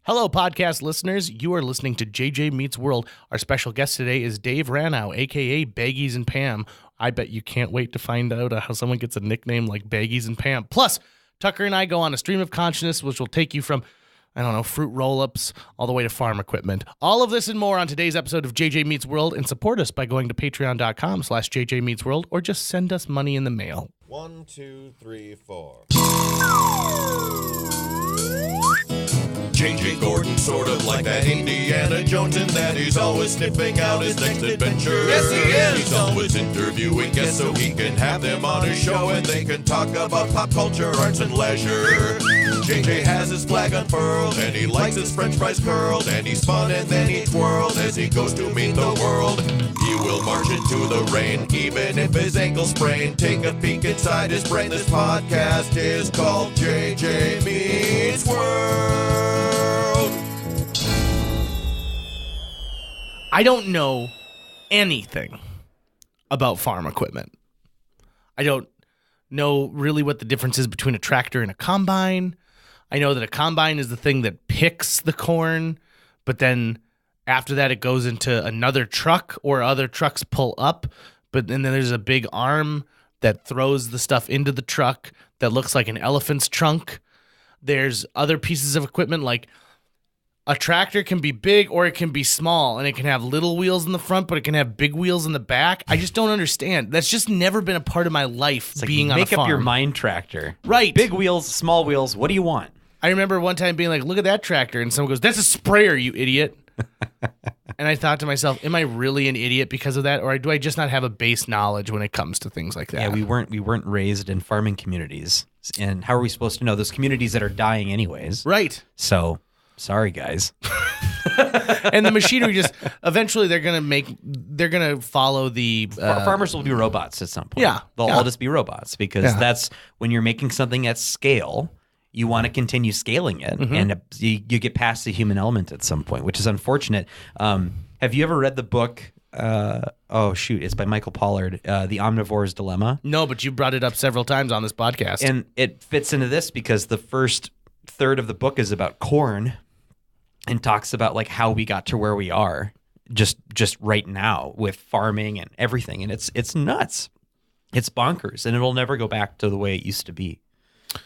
Hello, podcast listeners. You are listening to JJ Meets World. Our special guest today is Dave Ranow, a.k.a. Baggies and Pam. I bet you can't wait to find out how someone gets a nickname like Baggies and Pam. Plus, Tucker and I go on a stream of consciousness, which will take you from, fruit roll-ups all the way to farm equipment. All of this and more on today's episode of JJ Meets World, and support us by going to patreon.com/JJ Meets World, or just send us money in the mail. 1, 2, 3, 4. J.J. Gordon, sort of like that Indiana Jones, in that he's always sniffing out his next adventure. Yes, he is. He's always interviewing guests so he can have them on his show and they can talk about pop culture, arts, and leisure. J.J. has his flag unfurled and he likes his french fries curled, and he's fun and then he twirled as he goes to meet the world. He will march into the rain even if his ankle sprained. Take a peek inside his brain. This podcast is called JJ Meets World. I don't know anything about farm equipment. I don't know really what the difference is between a tractor and a combine. I know that a combine is the thing that picks the corn, but then after that it goes into another truck, or other trucks pull up, but then there's a big arm that throws the stuff into the truck that looks like an elephant's trunk. There's other pieces of equipment, like a tractor can be big or it can be small, and it can have little wheels in the front, but it can have big wheels in the back. I just don't understand. That's just never been a part of my life, it's being like on a farm. Make up your mind tractor. Right. Big wheels, small wheels. What do you want? I remember one time being like, look at that tractor. And someone goes, that's a sprayer, you idiot. And I thought to myself, am I really an idiot because of that? Or do I just not have a base knowledge when it comes to things like that? Yeah, we weren't raised in farming communities. And how are we supposed to know? Those communities that are dying anyways. Right. So, sorry, guys. And the machinery just, eventually they're going to follow the... Farmers will be robots at some point. Yeah. They'll all just be robots, because that's when you're making something at scale, you want to continue scaling it, and you get past the human element at some point, which is unfortunate. Have you ever read the book? It's by Michael Pollard, The Omnivore's Dilemma. No, but you brought it up several times on this podcast. And it fits into this because the first third of the book is about corn and talks about like how we got to where we are just right now with farming and everything. And it's nuts. It's bonkers, and it'll never go back to the way it used to be.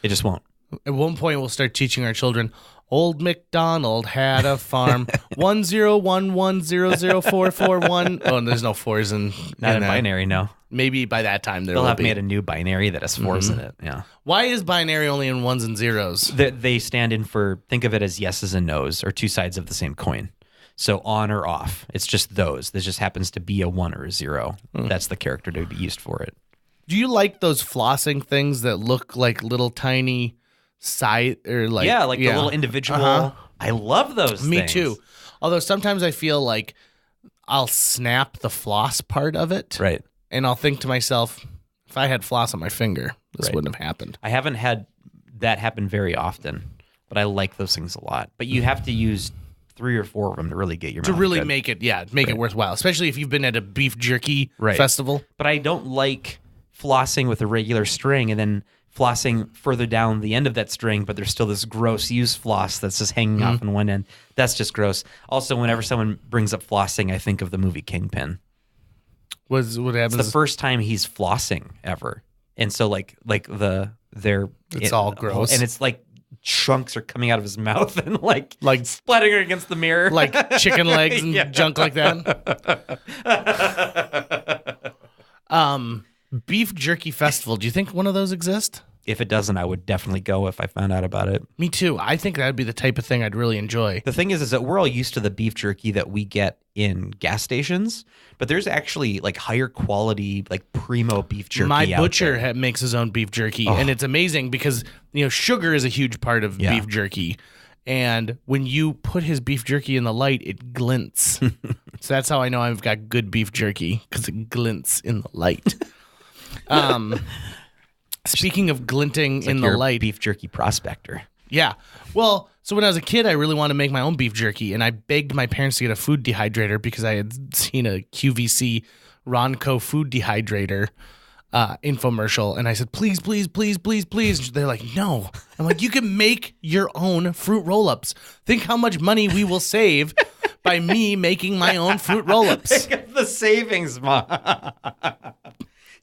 It just won't. At one point, we'll start teaching our children, Old MacDonald had a farm, 101100441. Oh, and there's no fours in Not in that. binary, no. Maybe by that time They'll have made a new binary that has fours in it. Yeah. Why is binary only in ones and zeros? They stand in for, think of it as yeses and nos, or two sides of the same coin. So on or off. It's just those. There just happens to be a 1 or a 0. That's the character to be used for it. Do you like those flossing things that look like little tiny side or like the little individual. I love those things. Me too. Although sometimes I feel like I'll snap the floss part of it. Right. And I'll think to myself, if I had floss on my finger, this wouldn't have happened. I haven't had that happen very often, but I like those things a lot. But you have to use 3 or 4 of them to really get your mouth good. Make it worthwhile, especially if you've been at a beef jerky festival. But I don't like flossing with a regular string and then flossing further down the end of that string, but there's still this gross used floss that's just hanging off on one end. That's just gross. Also, whenever someone brings up flossing, I think of the movie Kingpin. What happens? It's the first time he's flossing ever, and so it's all gross, and it's like chunks are coming out of his mouth and like splattering against the mirror, like chicken legs and junk like that. Beef jerky festival. Do you think one of those exist? If it doesn't, I would definitely go if I found out about it. Me too. I think that would be the type of thing I'd really enjoy. The thing is that we're all used to the beef jerky that we get in gas stations, but there's actually like higher quality, like primo beef jerky. My butcher makes his own beef jerky, and it's amazing because sugar is a huge part of beef jerky. And when you put his beef jerky in the light, it glints. So that's how I know I've got good beef jerky, because it glints in the light. Speaking of glinting in the light, beef jerky prospector. Yeah. Well, so when I was a kid, I really wanted to make my own beef jerky, and I begged my parents to get a food dehydrator because I had seen a QVC Ronco food dehydrator. infomercial, and I said, please, please, please, please, please. They're like, no. I'm like, you can make your own fruit roll-ups. Think how much money we will save by me making my own fruit roll-ups. Think of the savings, Mom.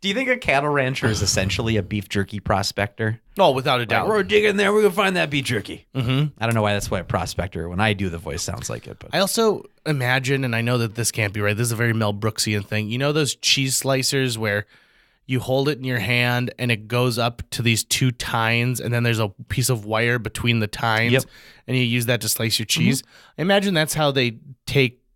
Do you think a cattle rancher is essentially a beef jerky prospector? Oh, without a doubt. Like, we're digging there. We're going to find that beef jerky. Mm-hmm. I don't know why that's why a prospector, when I do the voice, sounds like it. But I also imagine, and I know that this can't be right, this is a very Mel Brooksian thing. You know those cheese slicers where you hold it in your hand and it goes up to these two tines, and then there's a piece of wire between the tines, and you use that to slice your cheese? I imagine that's how they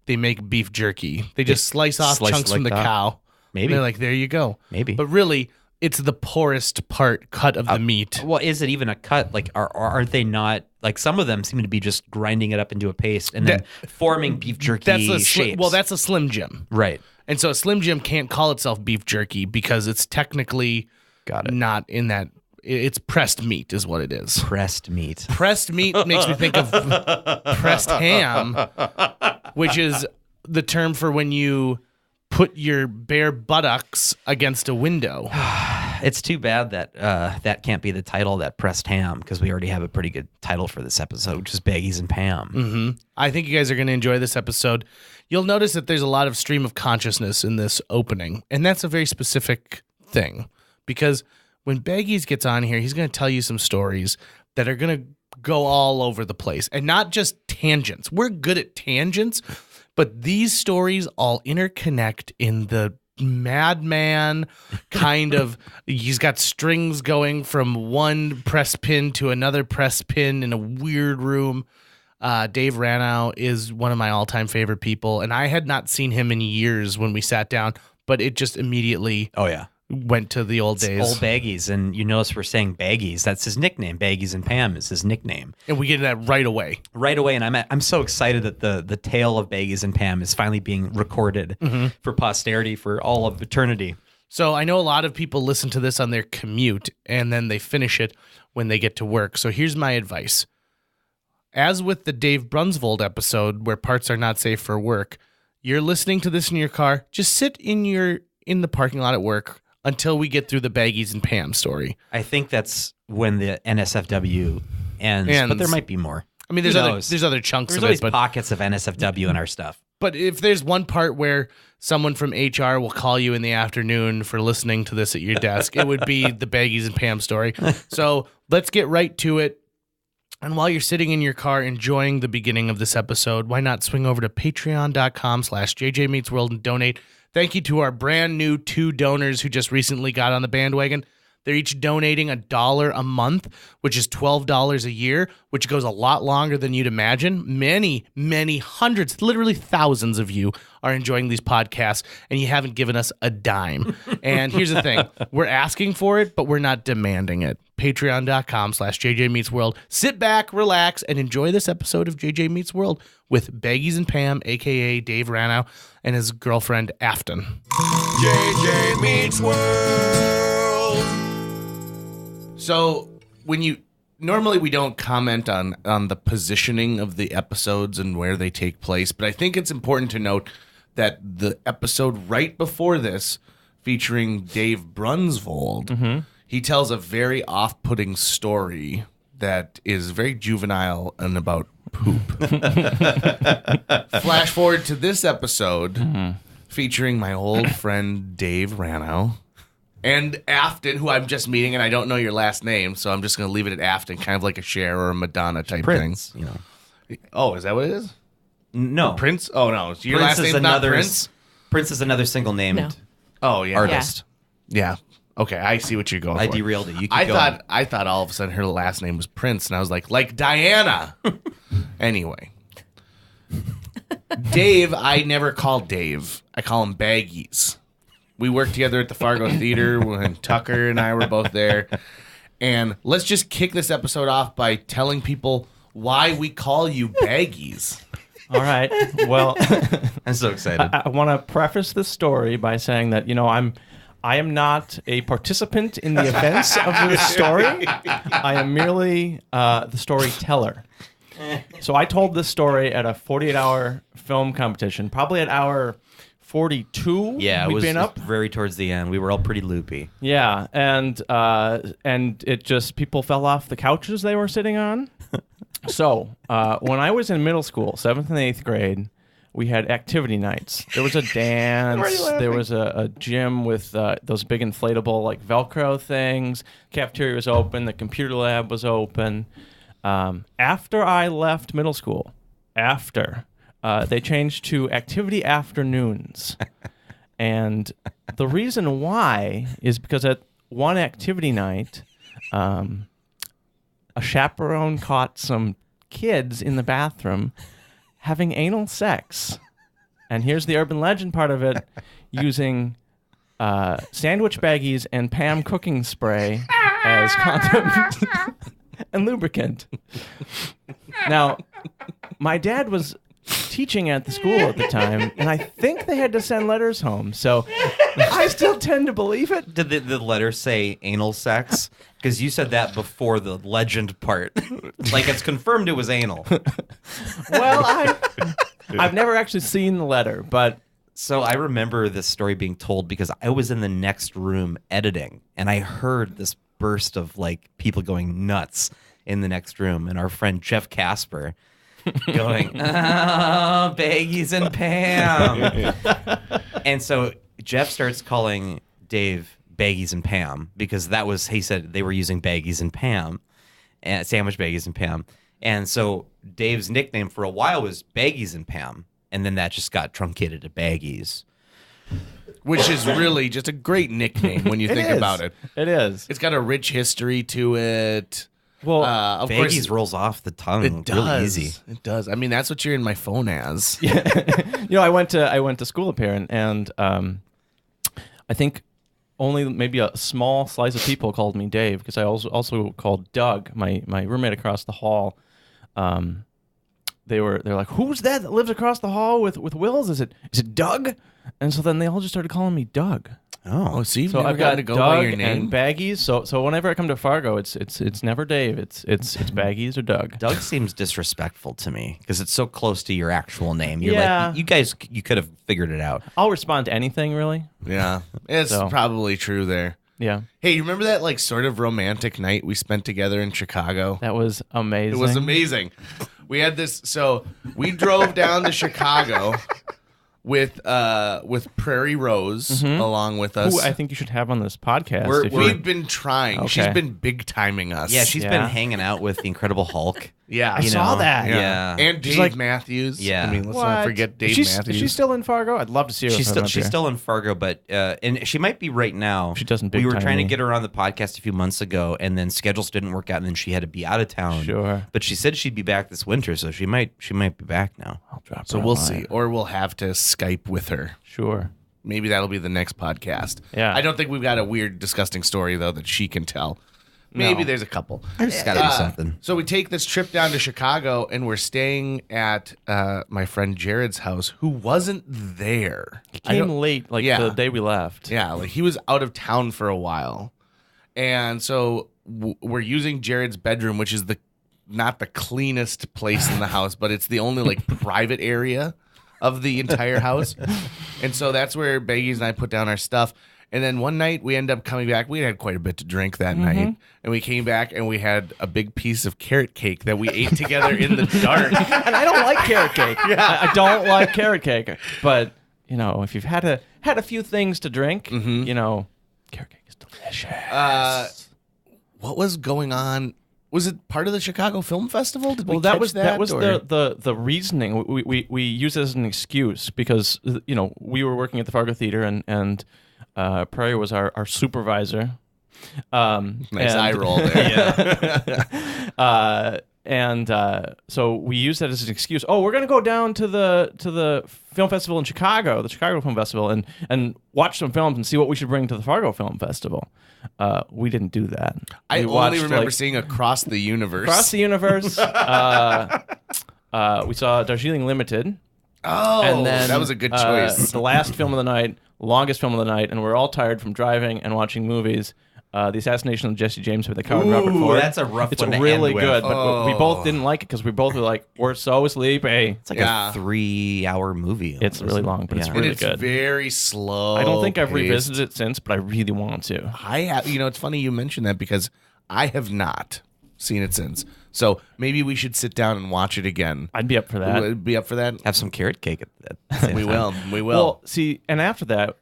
make beef jerky. They just slice off chunks from the cow. Maybe. And they're like, there you go. Maybe. But really, it's the poorest cut of the meat. Well, is it even a cut? Like, are they not, like, some of them seem to be just grinding it up into a paste and then forming beef jerky shapes. Well, that's a Slim Jim. Right. And so a Slim Jim can't call itself beef jerky because it's technically not in that. It's pressed meat is what it is. Pressed meat. Pressed meat makes me think of pressed ham, which is the term for when you put your bare buttocks against a window. It's too bad that that can't be the title, that pressed ham, because we already have a pretty good title for this episode, which is Baggies and Pam. Mm-hmm. I think you guys are going to enjoy this episode. You'll notice that there's a lot of stream of consciousness in this opening, and that's a very specific thing, because when Baggies gets on here, he's going to tell you some stories that are going to go all over the place, and not just tangents. We're good at tangents, but these stories all interconnect in the madman kind of, he's got strings going from one press pin to another press pin in a weird room. Dave Ranow is one of my all-time favorite people, and I had not seen him in years when we sat down, but it just immediately went to the old days. Old Baggies, and you notice we're saying Baggies. That's his nickname. Baggies and Pam is his nickname. And we get that right away. Right away, and I'm so excited that the tale of Baggies and Pam is finally being recorded for posterity for all of eternity. So I know a lot of people listen to this on their commute, and then they finish it when they get to work. So here's my advice. As with the Dave Brunsvold episode where parts are not safe for work, you're listening to this in your car, just sit in the parking lot at work until we get through the Baggies and Pam story. I think that's when the NSFW ends. But there might be more. I mean, there's other chunks there's of always it, but pockets of NSFW in our stuff. But if there's one part where someone from HR will call you in the afternoon for listening to this at your desk, it would be the Baggies and Pam story. So let's get right to it. And while you're sitting in your car enjoying the beginning of this episode, why not swing over to patreon.com/JJMeetsWorld and donate. Thank you to our brand new 2 donors who just recently got on the bandwagon. They're each donating $1 a month, which is $12 a year, which goes a lot longer than you'd imagine. Many, many hundreds, literally thousands of you are enjoying these podcasts, and you haven't given us a dime. And here's the thing. We're asking for it, but we're not demanding it. Patreon.com/JJMeetsWorld. Sit back, relax, and enjoy this episode of JJ Meets World with Baggies and Pam, a.k.a. Dave Ranow, and his girlfriend, Afton. JJ Meets World. So normally we don't comment on the positioning of the episodes and where they take place, but I think it's important to note that the episode right before this, featuring Dave Brunsvold, he tells a very off-putting story that is very juvenile and about poop. Flash forward to this episode, featuring my old friend Dave Ranow. And Afton, who I'm just meeting, and I don't know your last name, so I'm just going to leave it at Afton, kind of like a Cher or a Madonna type Prince, thing. You know. Oh, is that what it is? No. Prince? Oh, no. So your Prince last name's not Prince? Prince is another single named artist. Yeah. Okay, I see what you're going for. I derailed it. You keep going. I thought all of a sudden her last name was Prince, and I was like Diana. Anyway. Dave, I never call Dave. I call him Baggies. We worked together at the Fargo Theater when Tucker and I were both there. And let's just kick this episode off by telling people why we call you Baggies. All right. Well, I'm so excited. I want to preface this story by saying that, I am not a participant in the events of this story. I am merely the storyteller. So I told this story at a 48-hour film competition, probably at hour 42. Yeah, it we'd was been up. very towards the end. We were all pretty loopy. Yeah, and it just people fell off the couches they were sitting on. So when I was in middle school, 7th and 8th grade, we had activity nights. There was a dance. There was a gym with those big inflatable like Velcro things. Cafeteria was open. The computer lab was open. After I left middle school, they changed to activity afternoons. And the reason why is because at one activity night, a chaperone caught some kids in the bathroom having anal sex. And here's the urban legend part of it, using sandwich baggies and Pam cooking spray as condoms and lubricant. Now, my dad was teaching at the school at the time, and I think they had to send letters home. So I still tend to believe it. Did the letter say anal sex? Because you said that before the legend part. Like, it's confirmed it was anal. Well, I've never actually seen the letter, but... So I remember this story being told because I was in the next room editing, and I heard this burst of, like, people going nuts in the next room, and our friend Jeff Casper going, oh, Baggies and Pam. And so Jeff starts calling Dave Baggies and Pam because that was, he said they were using Baggies and Pam, and sandwich Baggies and Pam. And so Dave's nickname for a while was Baggies and Pam, and then that just got truncated to Baggies. Which is really just a great nickname when you think about it. It is. It's got a rich history to it. Well, of Baggies course, rolls off the tongue it does. really easy. It does. I mean, that's what you're in my phone as. You know, I went to school up here, and I think only maybe a small slice of people called me Dave, because I also called Doug, my roommate across the hall. They're like, who's that lives across the hall with Wills? Is it Doug? And so then they all just started calling me Doug. Oh, so you've So never I've gotten got to go Doug by your name? and Baggies. So whenever I come to Fargo, it's never Dave. It's Baggies or Doug. Doug seems disrespectful to me because it's so close to your actual name. You're Yeah. like, you guys, you could have figured it out. I'll respond to anything, really. Yeah, it's So. probably true there. Yeah, Hey, you remember that like sort of romantic night we spent together in Chicago? that was amazing. It was amazing. We had this. So we drove down to Chicago with Prairie Rose along with us. Who I think you should have on this podcast. if We've you- been trying. Okay. She's been big timing us. Yeah, she's Yeah. been hanging out with the Incredible Hulk. Yeah, I saw that. Yeah. And She's Dave like- Matthews. Yeah. I mean, let's What? not forget Dave Is Matthews. she still in Fargo? I'd love to see her. She's if I'm still up she's here. still in Fargo, but and she might be right now. She doesn't We were big-time trying to me. get her on the podcast a few months ago, and then schedules didn't work out, and then she had to be out of town. Sure. But she said she'd be back this winter, so she might be back now. I'll drop So her we'll a line. see, or we'll have to Skype with her. Sure. Maybe that'll be the next podcast. Yeah. I don't think we've got a weird, disgusting story though that she can tell. Maybe No. there's a couple. There's got to be something. So we take this trip down to Chicago, and we're staying at my friend Jared's house, who wasn't there. He came late, like Yeah. the day we left. Yeah, like he was out of town for a while, and so we're using Jared's bedroom, which is not the cleanest place in the house, but it's the only like private area of the entire house, and so that's where Baggies and I put down our stuff. And then one night we end up coming back. We had quite a bit to drink that night, and we came back and we had a big piece of carrot cake that we ate together in the dark. And I don't like carrot cake. I don't like carrot cake. But you know, if you've had a few things to drink, you know, carrot cake is delicious. What was going on? Was it part of the Chicago Film Festival? Did we Well, that catch was or- the reasoning. We use it as an excuse because you know we were working at the Fargo Theater and Prairie was our supervisor. Nice eye roll there. So we used that as an excuse. Oh, we're gonna go down to the film festival in Chicago, the Chicago Film Festival, and watch some films and see what we should bring to the Fargo Film Festival. We didn't do that. I We only watched, remember like, seeing Across the Universe. Across the Universe. We saw Darjeeling Limited. Oh, And then that was a good choice. the last film of the night, longest film of the night, and we're all tired from driving and watching movies. The Assassination of Jesse James with the Coward Robert Ford. That's a rough It's one to really end with. good, but we both didn't like it because we both were like, we're so sleepy. It's like a 3-hour movie. It's really long, but it's Yeah. really It's good. very slow. I don't think I've paced. revisited it since, but I really want to. I have. It's funny you mentioned that because I have not seen it since. So maybe we should sit down and watch it again. I'd be up for that. Would be up for that? Have some carrot cake at the same We time. will. We will. Well, see, and after that,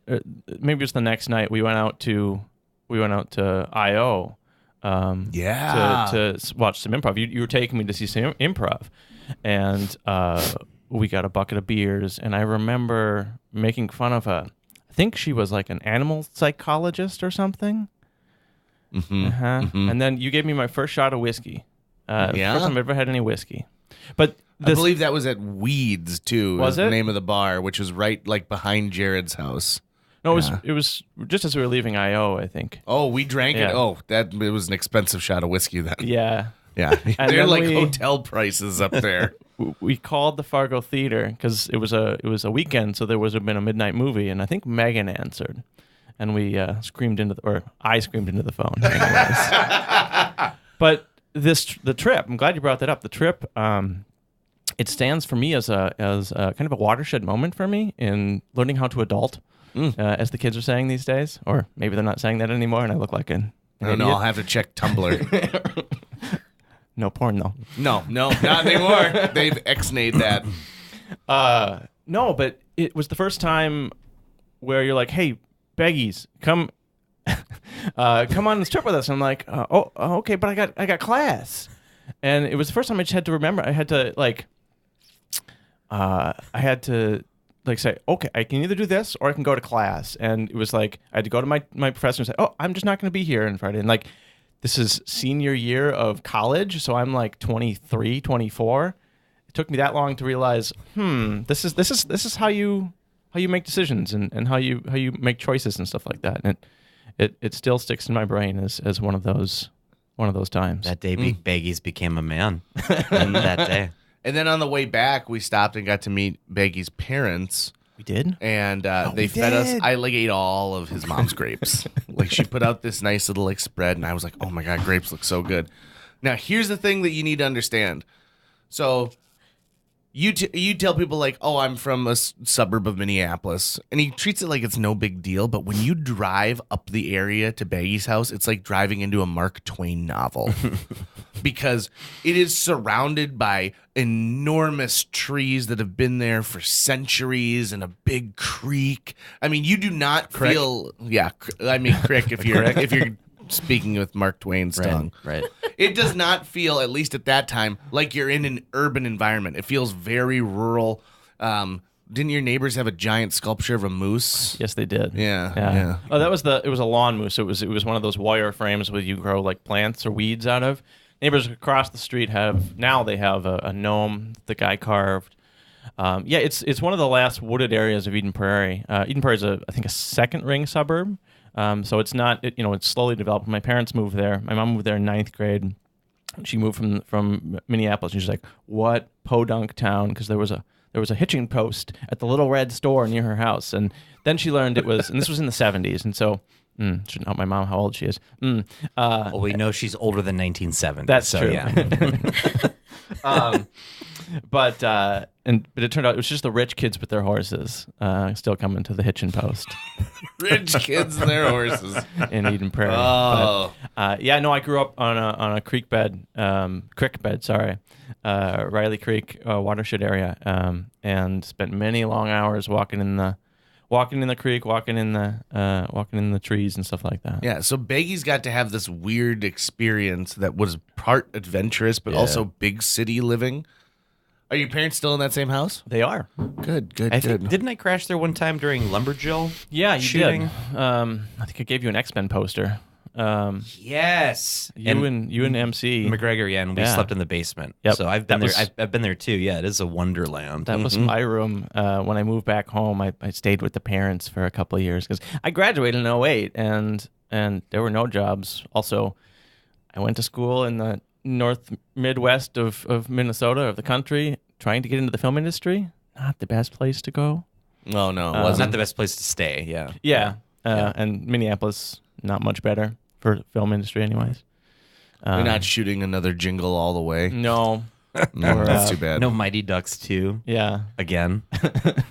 maybe it was the next night, we went out to IO. Yeah. To watch some improv. You were taking me to see some improv, and we got a bucket of beers. And I remember making fun of I think she was like an animal psychologist or something. And then you gave me my first shot of whiskey. First time I've ever had any whiskey. But I believe that was at Weeds too. Was the it? name of the bar, which was right like behind Jared's house. no, it was just as we were leaving IO, I think. Oh, we drank Yeah. it. Oh, it was an expensive shot of whiskey then. Yeah. Yeah, And they're then like we- hotel prices up there. We called the Fargo Theater because it was a weekend, so there would have been a midnight movie, and I think Megan answered, and we screamed into I screamed into the phone. Anyways. But the trip, I'm glad you brought that up. The trip, it stands for me as a kind of a watershed moment for me in learning how to adult, as the kids are saying these days, or maybe they're not saying that anymore, and I look like an I don't know. idiot. I'll have to check Tumblr. No porn though. No, not anymore. They've ex-nayed that. No, but it was the first time where you're like, "Hey, Baggies, come on this trip with us." And I'm like, okay, but I got class," and it was the first time I just had to remember. I had to say, "Okay, I can either do this or I can go to class," and it was like I had to go to my professor and say, "Oh, I'm just not going to be here on Friday," and like. This is senior year of college, so I'm like 23, 24. It took me that long to realize, this is how you make decisions and how you make choices and stuff like that. And it still sticks in my brain as one of those times. That day, Baggies became a man. That day. And then on the way back, we stopped and got to meet Baggy's parents. We did? And they fed us. I ate all of his mom's grapes. She put out this nice little spread, and I was like, "Oh my god, grapes look so good." Now, here's the thing that you need to understand. So, you tell people like, "Oh, I'm from a suburb of Minneapolis," and he treats it like it's no big deal. But when you drive up the area to Baggy's house, it's like driving into a Mark Twain novel. Because it is surrounded by enormous trees that have been there for centuries and a big creek. I mean, you do not feel crick if you're speaking with Mark Twain's tongue. Right. It does not feel, at least at that time, like you're in an urban environment. It feels very rural. Didn't your neighbors have a giant sculpture of a moose? Yes, they did. Yeah. Oh, it was a lawn moose. It was one of those wire frames where you grow like plants or weeds out of. Neighbors across the street have a gnome the guy carved. It's one of the last wooded areas of Eden Prairie. Eden Prairie is I think a second ring suburb. So it's not it's slowly developed. My parents moved there. My mom moved there in 9th grade. She moved from Minneapolis, and she's like, "What podunk town?" Because there was a hitching post at the Little Red store near her house, and then she learned it was, and this was in the 70s, and so. Shouldn't help my mom how old she is. Well, we know she's older than 1970. That's so, true. Yeah. But it turned out it was just the rich kids with their horses still coming to the hitching post Rich kids and their horses. in Eden Prairie. Oh. But, I grew up on a creek bed, Riley Creek watershed area, and spent many long hours walking in the creek, walking in the trees and stuff like that. Yeah, so Baggy's got to have this weird experience that was part adventurous, but also big city living. Are your parents still in that same house? They are. Good. Didn't I crash there one time during Lumberjill? Yeah, you shooting? did. I think I gave you an X-Men poster. Yes. You and MC. McGregor, and we slept in the basement. Yep. So I've been there. I've been there too. Yeah, it is a wonderland. That was my room. When I moved back home, I stayed with the parents for a couple of years because I graduated in 2008 and there were no jobs. Also, I went to school in the North Midwest of Minnesota, of the country, trying to get into the film industry. Not the best place to go. Oh, no, it It's wasn't. not the best place to stay. Yeah. Yeah. And Minneapolis, not much better for film industry, anyways. We're not shooting another jingle all the way. No. No, that's too bad. No Mighty Ducks 2 Yeah. again.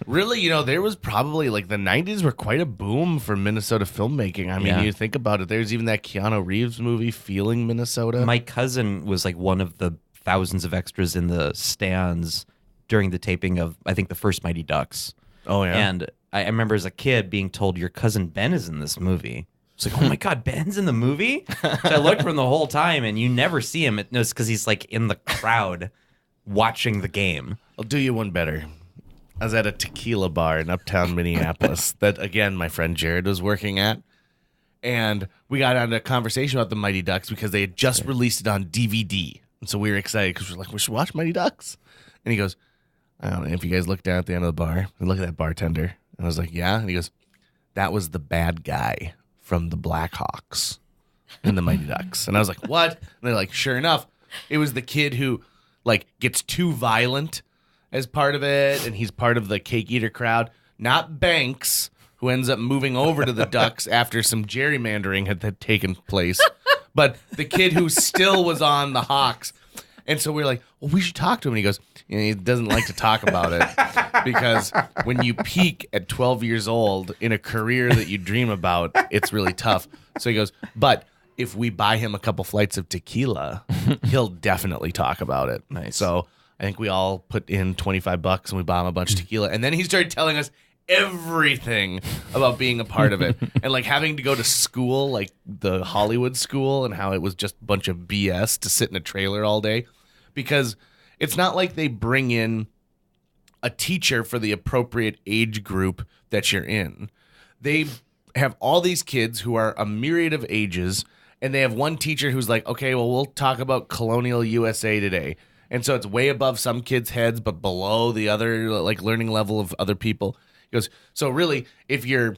Really, there was probably like the 90s were quite a boom for Minnesota filmmaking. I mean, Yeah. you think about it. There's even that Keanu Reeves movie, Feeling Minnesota. My cousin was like one of the thousands of extras in the stands during the taping of, I think, the first Mighty Ducks. Oh, yeah. And I remember as a kid being told, your cousin Ben is in this movie. It's like, oh my God, Ben's in the movie? So I looked for him the whole time, and you never see him. It's because he's like in the crowd watching the game. I'll do you one better. I was at a tequila bar in uptown Minneapolis that, again, my friend Jared was working at. And we got on a conversation about the Mighty Ducks because they had just released it on DVD. And so we were excited because we're like, we should watch Mighty Ducks. And he goes, I don't know if you guys looked down at the end of the bar and look at that bartender. And I was like, yeah. And he goes, that was the bad guy from the Blackhawks in the Mighty Ducks. And I was like, what? And they're like, sure enough, it was the kid who like gets too violent as part of it, and he's part of the cake eater crowd, not Banks, who ends up moving over to the Ducks after some gerrymandering had taken place, but the kid who still was on the Hawks. And so we're like, well, we should talk to him. And he goes, he doesn't like to talk about it because when you peak at 12 years old in a career that you dream about, it's really tough. So he goes, but if we buy him a couple flights of tequila, he'll definitely talk about it. Nice. So I think we all put in $25 and we bought him a bunch of tequila. And then he started telling us everything about being a part of it and like having to go to school, like the Hollywood school, and how it was just a bunch of BS to sit in a trailer all day, because it's not like they bring in a teacher for the appropriate age group that you're in. They have all these kids who are a myriad of ages, and they have one teacher who's like, okay, well, we'll talk about colonial USA today. And so it's way above some kids' heads, but below the other like learning level of other people. He goes, so really, if you're,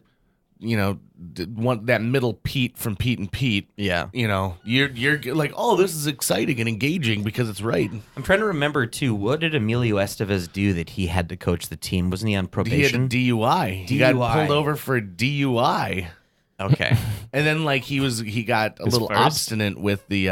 want that middle Pete from Pete and Pete, Yeah. You're like, oh, this is exciting and engaging because it's right. I'm trying to remember, too, what did Emilio Estevez do that he had to coach the team? Wasn't he on He had a probation? DUI. He got pulled over for DUI. Okay. And then like he got a little first? obstinate with the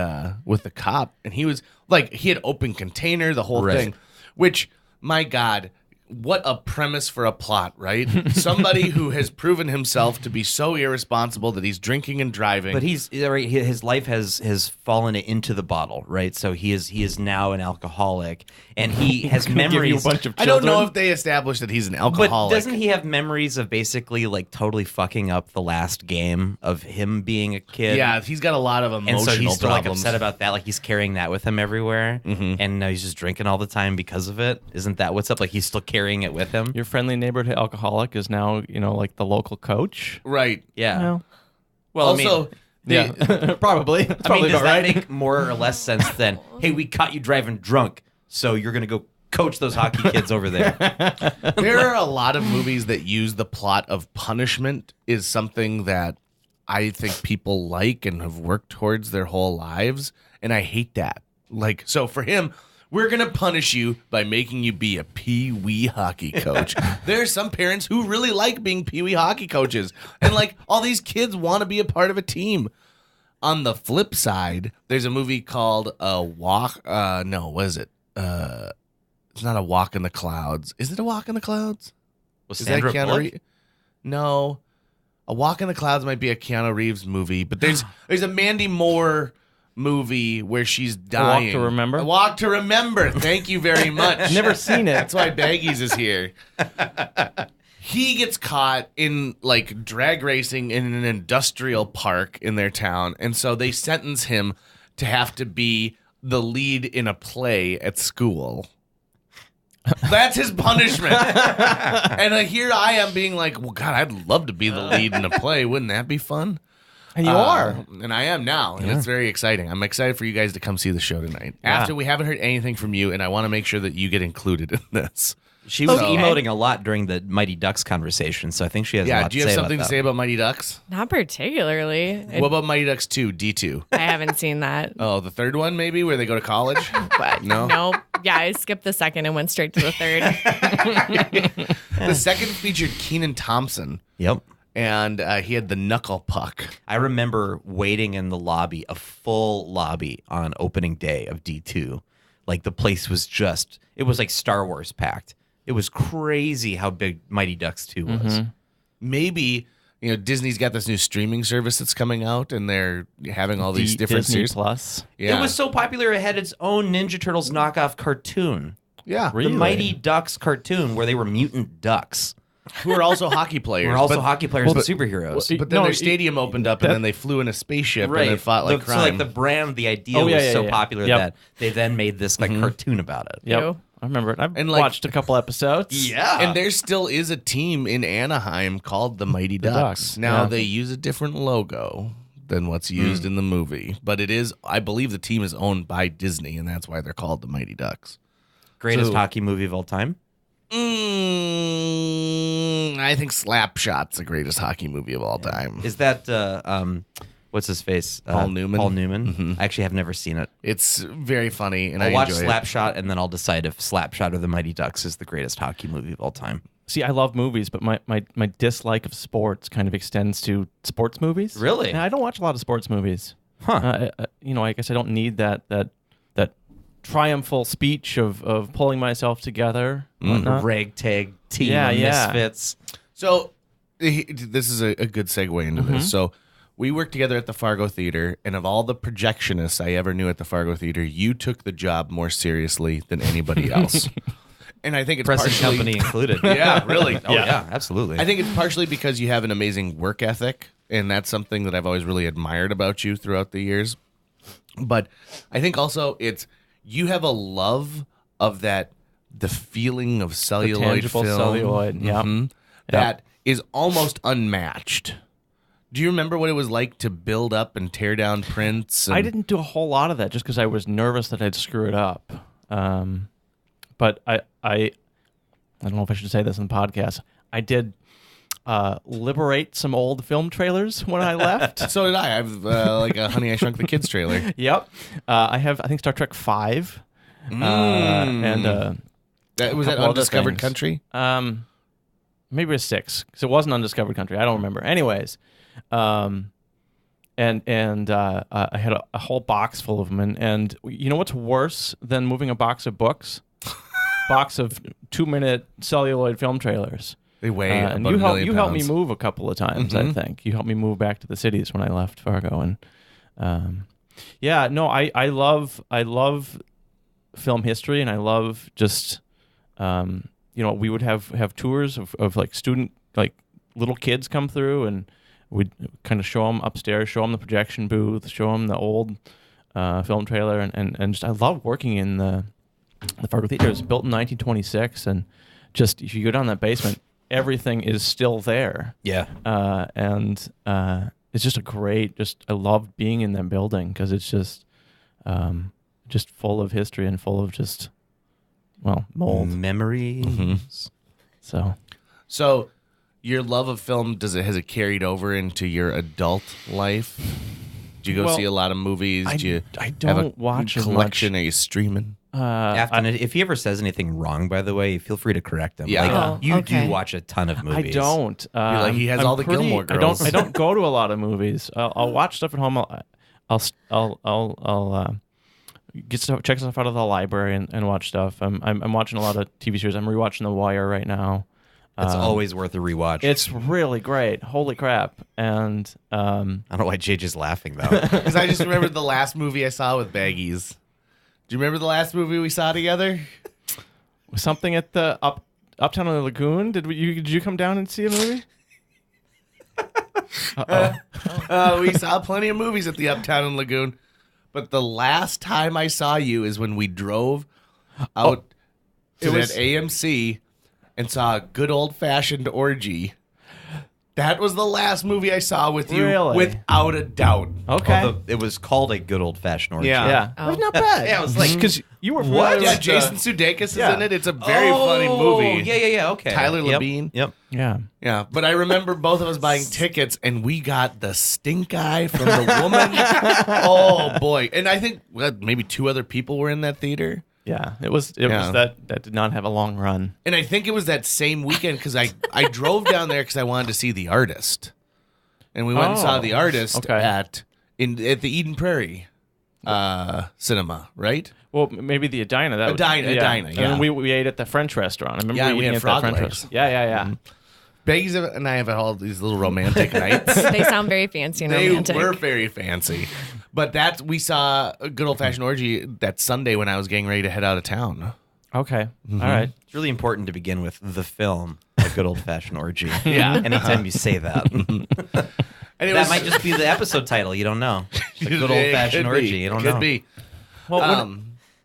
cop, and he was like, he had open container, the whole Right. thing, which, my God, what a premise for a plot, right? Somebody who has proven himself to be so irresponsible that he's drinking and driving. But he's right. His life has fallen into the bottle, right? So he is now an alcoholic, and he has Give you a memories. bunch of I don't know children. if they established that he's an But alcoholic. doesn't he have memories of basically like totally fucking up the last game of him being a kid? Yeah, he's got a lot of emotional And so he's still like problems. upset about that. Like he's carrying that with him everywhere, and now he's just drinking all the time because of it. Isn't that what's up? Like he's still carrying it with him. Your friendly neighborhood alcoholic is now, like the local coach. Right. Yeah. Well, Also, Yeah, probably. That's I mean, probably does about that right. make more or less sense than, hey, we caught you driving drunk, so you're gonna go coach those hockey kids over there? there are a lot of movies that use the plot of punishment is something that I think people like and have worked towards their whole lives, and I hate that. Like, so for him, we're going to punish you by making you be a pee-wee hockey coach. There are some parents who really like being pee-wee hockey coaches, and like all these kids want to be a part of a team. On the flip side, there's a movie called what is it? It's not A Walk in the Clouds. Is it A Walk in the Clouds? Was Is Sandra that Keanu Bullock? Reeves? No. A Walk in the Clouds might be a Keanu Reeves movie, but there's a Mandy Moore movie where she's dying. to Remember? A Walk to Remember. Thank you very much. Never seen it. That's why Baggies is here. He gets caught in like drag racing in an industrial park in their town, and so they sentence him to have to be the lead in a play at school. That's his punishment. And here I am being like, well, God, I'd love to be the lead in a play. Wouldn't that be fun? And you are. And I am now, and it's very exciting. I'm excited for you guys to come see the show tonight. After we haven't heard anything from you, and I want to make sure that you get included in this. She was Okay. emoting a lot during the Mighty Ducks conversation, so I think she has a Yeah, lot do you to have say something about to say about Mighty Ducks? Not particularly. What about Mighty Ducks 2, D2? I haven't seen that. Oh, the third one maybe, where they go to college? But No? Nope. Yeah, I skipped the second and went straight to the third. The second featured Kenan Thompson. Yep. and he had the knuckle puck. I remember waiting in the lobby, a full lobby on opening day of D2. Like the place was it was like Star Wars packed. It was crazy how big Mighty Ducks 2 was. Maybe, Disney's got this new streaming service that's coming out, and they're having all these different Disney series. Plus. Yeah. It was so popular it had its own Ninja Turtles knockoff cartoon. Yeah. Really? The Mighty Ducks cartoon where they were mutant ducks. Who are also hockey players. We're also but, hockey players and superheroes. but then their stadium opened up, and then they flew in a spaceship and then fought like crime. So like the brand, the idea Oh, yeah, was yeah, so yeah. popular Yep. that they then made this like cartoon about it. Yep. Ew. I remember it. I've And, like- watched a couple episodes. Yeah. And there still is a team in Anaheim called the Mighty Ducks. Ducks, Now yeah. they use a different logo than what's used in the movie, but it is. I believe the team is owned by Disney, and that's why they're called the Mighty Ducks. Greatest So- hockey movie of all time. I think Slapshot's the greatest hockey movie of all time. Is that what's his face? Paul Newman? Paul Newman. I actually have never seen it. It's very funny, and I'll I watch enjoy it. Slapshot and then I'll decide if Slapshot or the Mighty Ducks is the greatest hockey movie of all time. See, I love movies, but my dislike of sports kind of extends to sports movies. Really? And I don't watch a lot of sports movies. Huh. I guess I don't need that triumphal speech of pulling myself together. whatnot. Ragtag team Yeah, of yeah. misfits. So this is a good segue into this. So we worked together at the Fargo Theater, and of all the projectionists I ever knew at the Fargo Theater, you took the job more seriously than anybody else. And I think it's Pressing partially, company included. Yeah, really. Oh yeah, absolutely. I think it's partially because you have an amazing work ethic, and that's something that I've always really admired about you throughout the years. But I think also you have a love of the feeling of celluloid tangible film. celluloid, yeah. Mhm. That is almost unmatched. Do you remember what it was like to build up and tear down prints? I didn't do a whole lot of that just because I was nervous that I'd screw it up. But I don't know if I should say this in the podcast. I did liberate some old film trailers when I left. So did I. I have like a Honey, I Shrunk the Kids trailer. Yep. I have, I think, Star Trek 5. And That was that couple other Undiscovered things. Country? maybe it was 6 because it wasn't Undiscovered Country. I don't remember. Anyways, and I had a whole box full of them. And you know what's worse than moving a box of books? Box of 2-minute celluloid film trailers. They weigh And about you a million helped me pounds. move a couple of times. I think you helped me move back to the cities when I left Fargo. And yeah, no, I love film history, and I love just we would have tours of like student, like little kids come through, and we'd kind of show them upstairs, show them the projection booth, show them the old film trailer, and just I love working in the Fargo Theater. It was built in 1926, and just if you go down that basement, everything is still there. Yeah. And it's just I love being in that building because it's just full of history and full of just, mold. Memories. So, your love of film, has it carried over into your adult life? Do you go Well, see a lot of movies? I Do you don't have a watch as collection? much. Are you streaming? Afton, if he ever says anything wrong, by the way, feel free to correct him. Yeah. Like, you okay. do watch a ton of I movies. don't. like, he has all the Gilmore Girls. I don't go to a lot of movies. I'll watch stuff at home. I'll get stuff, check stuff out of the library and watch stuff. I'm watching a lot of TV series. I'm rewatching The Wire right now. It's always worth a rewatch. It's really great. Holy crap! And I don't know why JJ's laughing though. Because I just remembered the last movie I saw with Baggies. Do you remember the last movie we saw together? something at the Uptown on the Lagoon. Did you come down and see a movie? We saw plenty of movies at the Uptown and Lagoon. But the last time I saw you is when we drove out to that AMC and saw a good old-fashioned orgy. That was the last movie I saw with you, Really? without a doubt. Okay. Although it was called a good old fashioned orgy. Yeah. Oh. That's not bad. Yeah, I was like, because you were What? familiar Yeah, with Jason Sudeikis is Yeah. in it. It's a very funny movie. Yeah. Okay. Tyler Yep, Labine. Yep. Yeah. Yeah, but I remember both of us buying tickets, and we got the stink eye from the woman. Oh, boy. And I think maybe 2 other people were in that theater. Yeah, it was that did not have a long run. And I think it was that same weekend because I drove down there because I wanted to see The Artist, and we went and saw The Artist at the Eden Prairie cinema, right? Well, maybe the Edina. Edina, yeah. And we ate at the French restaurant. I remember we had at frog that French legs. restaurant. Yeah. Baggies and I have had all these little romantic nights. They sound very fancy and They romantic. were very fancy. But we saw a good old-fashioned orgy that Sunday when I was getting ready to head out of town. Okay. All right. It's really important to begin with the film, A Good Old Fashioned Orgy. Yeah. Anytime you say that. And That might just be the episode title. You don't know. A Good Old Fashioned Orgy. You don't know. Could be. Well,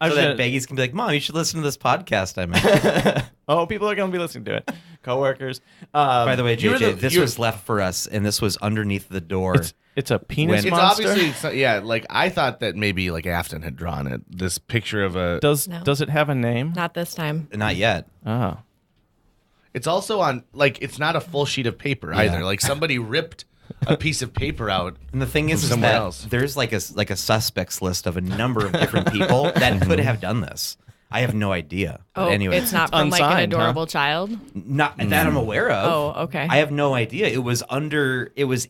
So that Baggies can be like, Mom, you should listen to this podcast I'm at. oh, people are going to be listening to it. Coworkers. By the way, you were JJ, this was left for us, and this was underneath the door. It's a penis It's monster. obviously, like I thought that maybe like Afton had drawn it. This picture of a. Does it have a name? Not this time. Not yet. Oh. It's also on it's not a full sheet of paper either. Like somebody ripped a piece of paper out. And the thing is somewhere that else. there's like a suspects list of a number of different people that could have done this. I have no idea. But Oh, anyway, it's not from like an unsigned, huh? adorable child. not that I'm aware of. Oh, okay. I have no idea. It was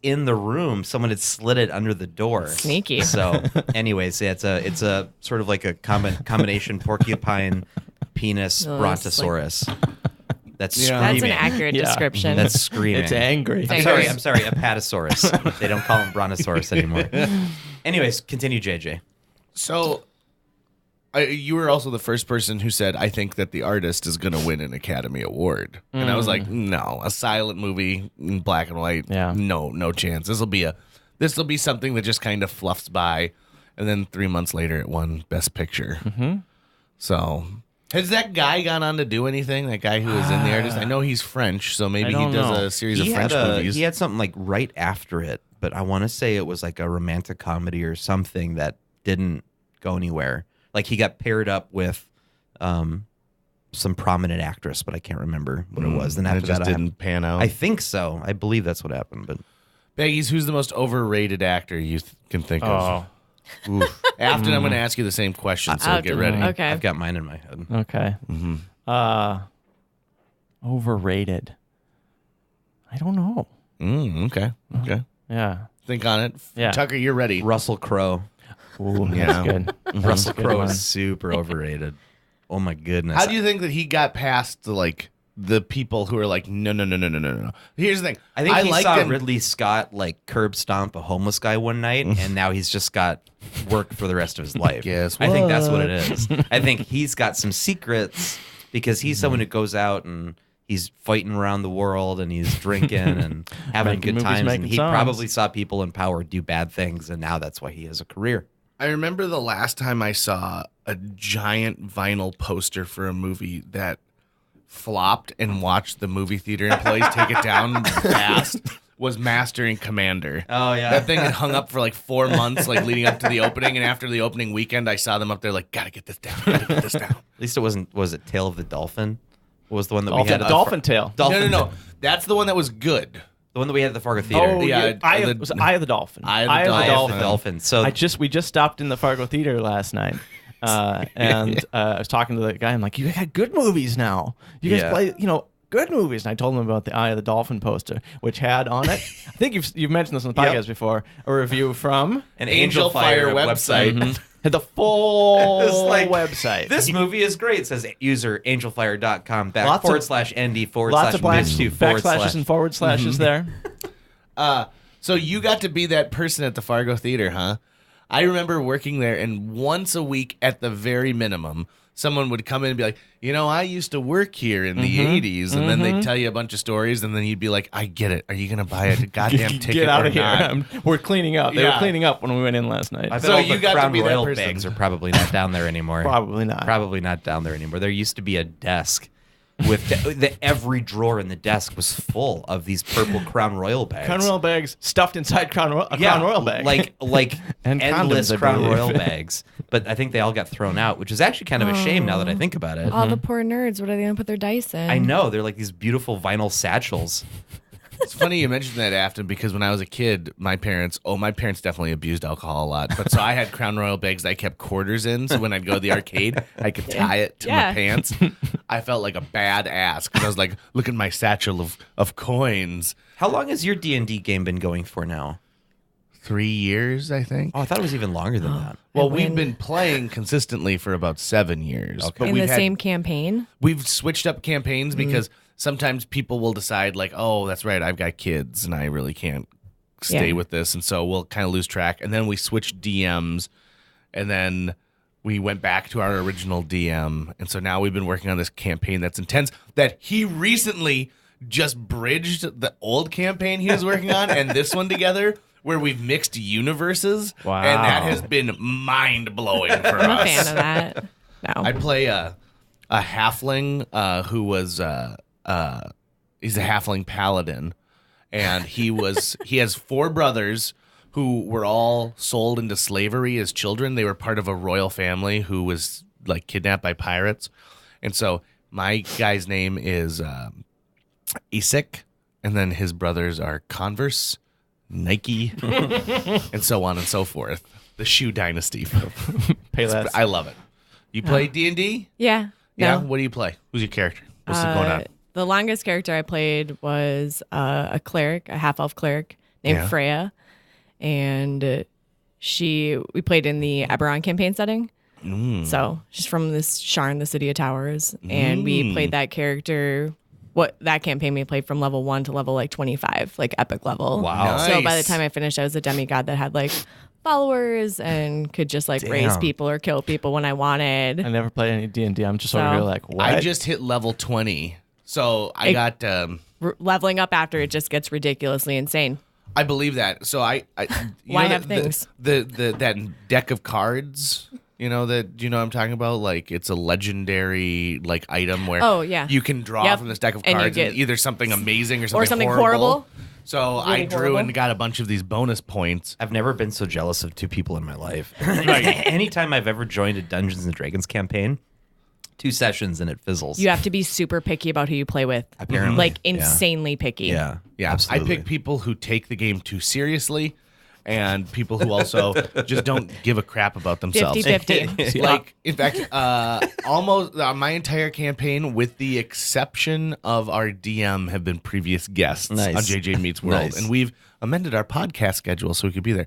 in the room. Someone had slid it under the door. Sneaky. So, anyways, yeah, it's a sort of like a combination porcupine penis Oh, brontosaurus. That's Yeah. That's screaming. an accurate Yeah. description. That's screaming. It's angry. It's I'm angry. sorry, a patasaurus. They don't call him brontosaurus anymore. Anyways, continue, JJ. So, you were also the first person who said, "I think that The Artist is going to win an Academy Award," and I was like, "No, a silent movie in black and white. Yeah. no chance. This will be something that just kind of fluffs by." And then 3 months later, it won Best Picture. Mm-hmm. So, has that guy gone on to do anything? That guy who was in The Artist? I know he's French, so maybe I he don't does know. a series of French movies. He had something like right after it, but I want to say it was like a romantic comedy or something that didn't go anywhere. Like he got paired up with some prominent actress, but I can't remember what it was. Then it after just that, didn't pan out. I think so. I believe that's what happened. But Baggies, who's the most overrated actor you can think of? Oh. Oof. Afton, I'm going to ask you the same question, so get ready. Okay. I've got mine in my head. Okay. Overrated. I don't know. Okay. Yeah. Think on it. Yeah. Tucker, you're ready. Russell Crowe. Ooh, Yeah. that's good. Russell Good Crowe one. is super overrated. Oh my goodness. How do you think that he got past the people who are like, no? Here's the thing. I think he like saw them- Ridley Scott like curb stomp a homeless guy one night, and now he's just got work for the rest of his life. Guess I think that's what it is. I think he's got some secrets because he's someone who goes out and he's fighting around the world and he's drinking and having Making good movies, times. And making he songs. probably saw people in power do bad things, and now that's why he has a career. I remember the last time I saw a giant vinyl poster for a movie that flopped and watched the movie theater employees take it down fast was Master and Commander. Oh, yeah. That thing had hung up for like 4 months, like leading up to the opening. And after the opening weekend, I saw them up there like, gotta get this down. At least it wasn't. Was it Tale of the Dolphin? What was the one that we had? Dolphin Tail. Dolphin. No. That's the one that was good. The one that we had at the Fargo Theater. Oh, Yeah, yeah. Eye the- of the Dolphin. Eye of the Eye of Dolphin. the Dolphin. So We just stopped in the Fargo Theater last night. And I was talking to the guy. I'm like, you got good movies now. You guys Yeah. play, good movies. And I told him about the Eye of the Dolphin poster, which had on it, I think you've mentioned this on the podcast Yep. before, a review from an Angel Fire website. had the full It's like, website. This movie is great, says user angelfire.com Lots of- /ND Lots of black /2 backslashes and forward slashes there. So you got to be that person at the Fargo Theater, huh? I remember working there, and once a week at the very minimum, someone would come in and be like, I used to work here in the 80s. And then they'd tell you a bunch of stories, and then you'd be like, I get it. Are you going to buy a goddamn ticket Get out or of here. not? We're cleaning up. They were Yeah. cleaning up when we went in last night. I bet So all you the got to Crown be that Royal person. bags are probably not down there anymore. Probably not. Probably not down there anymore. There used to be a desk with every drawer in the desk was full of these purple Crown Royal bags. Crown Royal bags stuffed inside Crown Royal bag. like And endless condoms, I Crown believe. Royal bags. But I think they all got thrown out, which is actually kind of a shame now that I think about it. All the poor nerds. What are they going to put their dice in? I know they're like these beautiful vinyl satchels. It's funny you mentioned that, Afton, because when I was a kid, my parents definitely abused alcohol a lot. But so I had Crown Royal bags I kept quarters in. So when I'd go to the arcade, I could tie it to my pants. I felt like a badass because I was like, look at my satchel of coins. How long has your D&D game been going for now? 3 years, I think. Oh, I thought it was even longer than that. Well, we've been playing consistently for about 7 years. Okay. But In the same campaign? We've switched up campaigns because sometimes people will decide, like, oh, that's right, I've got kids and I really can't stay with this. And so we'll kind of lose track. And then we switched DMs and then we went back to our original DM. And so now we've been working on this campaign that's intense that he recently just bridged the old campaign he was working on and this one together, where we've mixed universes. Wow. And that has been mind-blowing for I'm us. a fan of that. No. I play a halfling who was he's a halfling paladin, and he has 4 brothers who were all sold into slavery as children. They were part of a royal family who was like kidnapped by pirates, and so my guy's name is Isik, and then his brothers are Converse, Nike, and so on and so forth. The shoe dynasty. Payless. I love it. You play D&D? Yeah. Yeah. No. What do you play? Who's your character? What's going on? The longest character I played was a cleric, a half-elf cleric named Freya. And we played in the Eberron campaign setting. So she's from this Sharn, the City of Towers. And we played that character... that campaign we played from level 1 to level like 25, like epic level. Wow. So by the Nice. time I finished, I was a demigod that had like followers and could just like raise people or kill people when I wanted. I never played any D&D. I'm just over So- here like, what? I just hit level 20. So I got... Leveling up after it just gets ridiculously insane. I believe that. So I you Why know have things? That deck of cards, you know what I'm talking about? Like it's a legendary like item where you can draw from this deck of And you cards get- and either something amazing or something, horrible. So I drew horrible. and got a bunch of these bonus points. I've never been so jealous of 2 people in my life. Anytime I've ever joined a Dungeons and Dragons campaign, 2 sessions and it fizzles. You have to be super picky about who you play with. Apparently. Like insanely picky. Yeah. Yeah, Absolutely. I pick people who take the game too seriously and people who also just don't give a crap about themselves. 50-50. Like, in fact, almost my entire campaign, with the exception of our DM, have been previous guests Nice. on JJ Meets World. Nice. And we've amended our podcast schedule so we could be there.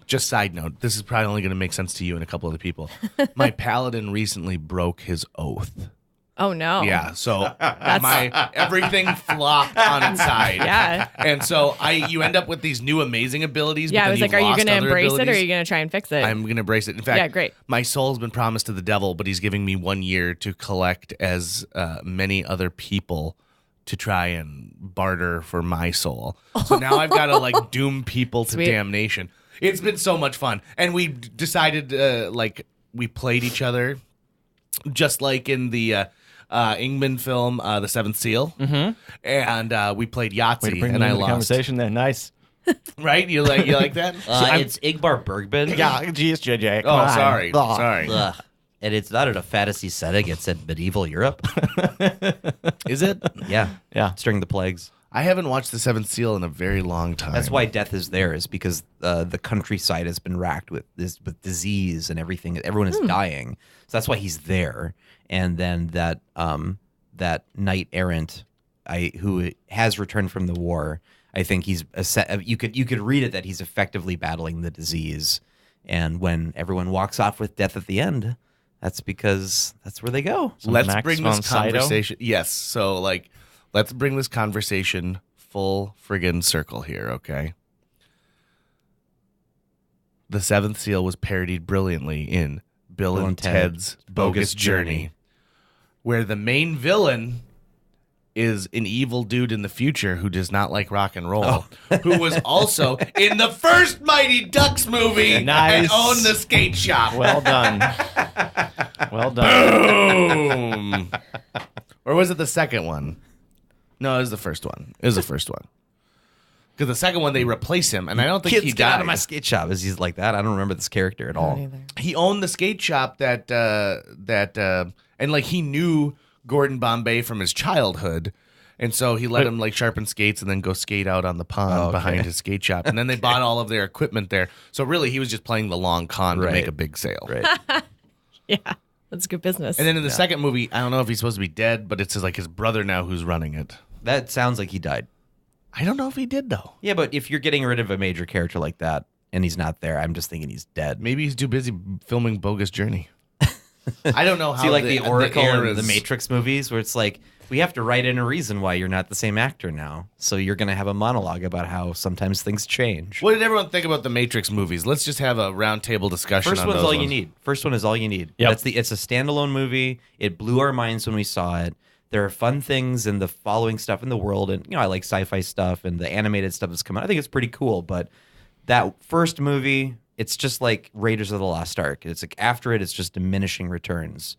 Just side note, this is probably only going to make sense to you and a couple other people. My paladin recently broke his oath. Oh no. Yeah, so my everything flopped on its side. Yeah. And so you end up with these new amazing abilities. Yeah, but I was then like, are you going going to to embrace it or are you going to try and fix it? I'm going to embrace it. In fact, Yeah, great. my soul's been promised to the devil, but he's giving me 1 year to collect as many other people to try and barter for my soul. So now I've got to like doom people to Sweet. damnation. It's been so much fun. And we decided we played each other just like in the Ingman film, The Seventh Seal. Mm-hmm. And we played Yahtzee, Bring and me I into the lost. conversation there. Nice. Right? You like that? it's Igbar Bergman. Yeah, geez, JJ. Oh, sorry. Ugh. Sorry. Ugh. And it's not in a fantasy setting. It's in medieval Europe. Is it? Yeah. Yeah. It's during the plagues. I haven't watched The Seventh Seal in a very long time. That's why death is there, is because the countryside has been racked with disease and everything. Everyone is dying. So that's why he's there. And then that knight errant, who has returned from the war, I think he's you could read it that he's effectively battling the disease. And when everyone walks off with death at the end, that's because that's where they go. Let's Max bring von this Sydow? conversation. Yes. So, let's bring this conversation full friggin' circle here, okay? The Seventh Seal was parodied brilliantly in Bill and Ted's Bogus Journey, where the main villain is an evil dude in the future who does not like rock and roll, who was also in the first Mighty Ducks movie Nice. and owned the skate shop. Well done. Well done. Boom. Or was it the second one? No, it was the first one. It was the first one. Because the second one, they replace him, and I don't think Kids, he get out died. of my skate shop. Is he's like that? I don't remember this character at all. He owned the skate shop and like he knew Gordon Bombay from his childhood, And so he let him like sharpen skates and then go skate out on the pond behind his skate shop. And then they bought all of their equipment there. So really, he was just playing the long con to make a big sale. Right. Yeah, that's good business. And then in the second movie, I don't know if he's supposed to be dead, but it's like his brother now who's running it. That sounds like he died. I don't know if he did, though. Yeah, but if you're getting rid of a major character like that and he's not there, I'm just thinking he's dead. Maybe he's too busy filming Bogus Journey. I don't know how. See, like the Oracle and eras- the Matrix movies, where it's like, we have to write in a reason why you're not the same actor now. So you're going to have a monologue about how sometimes things change. What did everyone think about the Matrix movies? Let's just have a roundtable discussion. First on one's those all ones. you need. First one is all you need. Yep. It's a standalone movie. It blew our minds when we saw it. There are fun things in the following stuff in the world, and I like sci-fi stuff and the animated stuff that's come out. I think it's pretty cool. But that first movie, it's just like Raiders of the Lost Ark. It's like after it's just diminishing returns.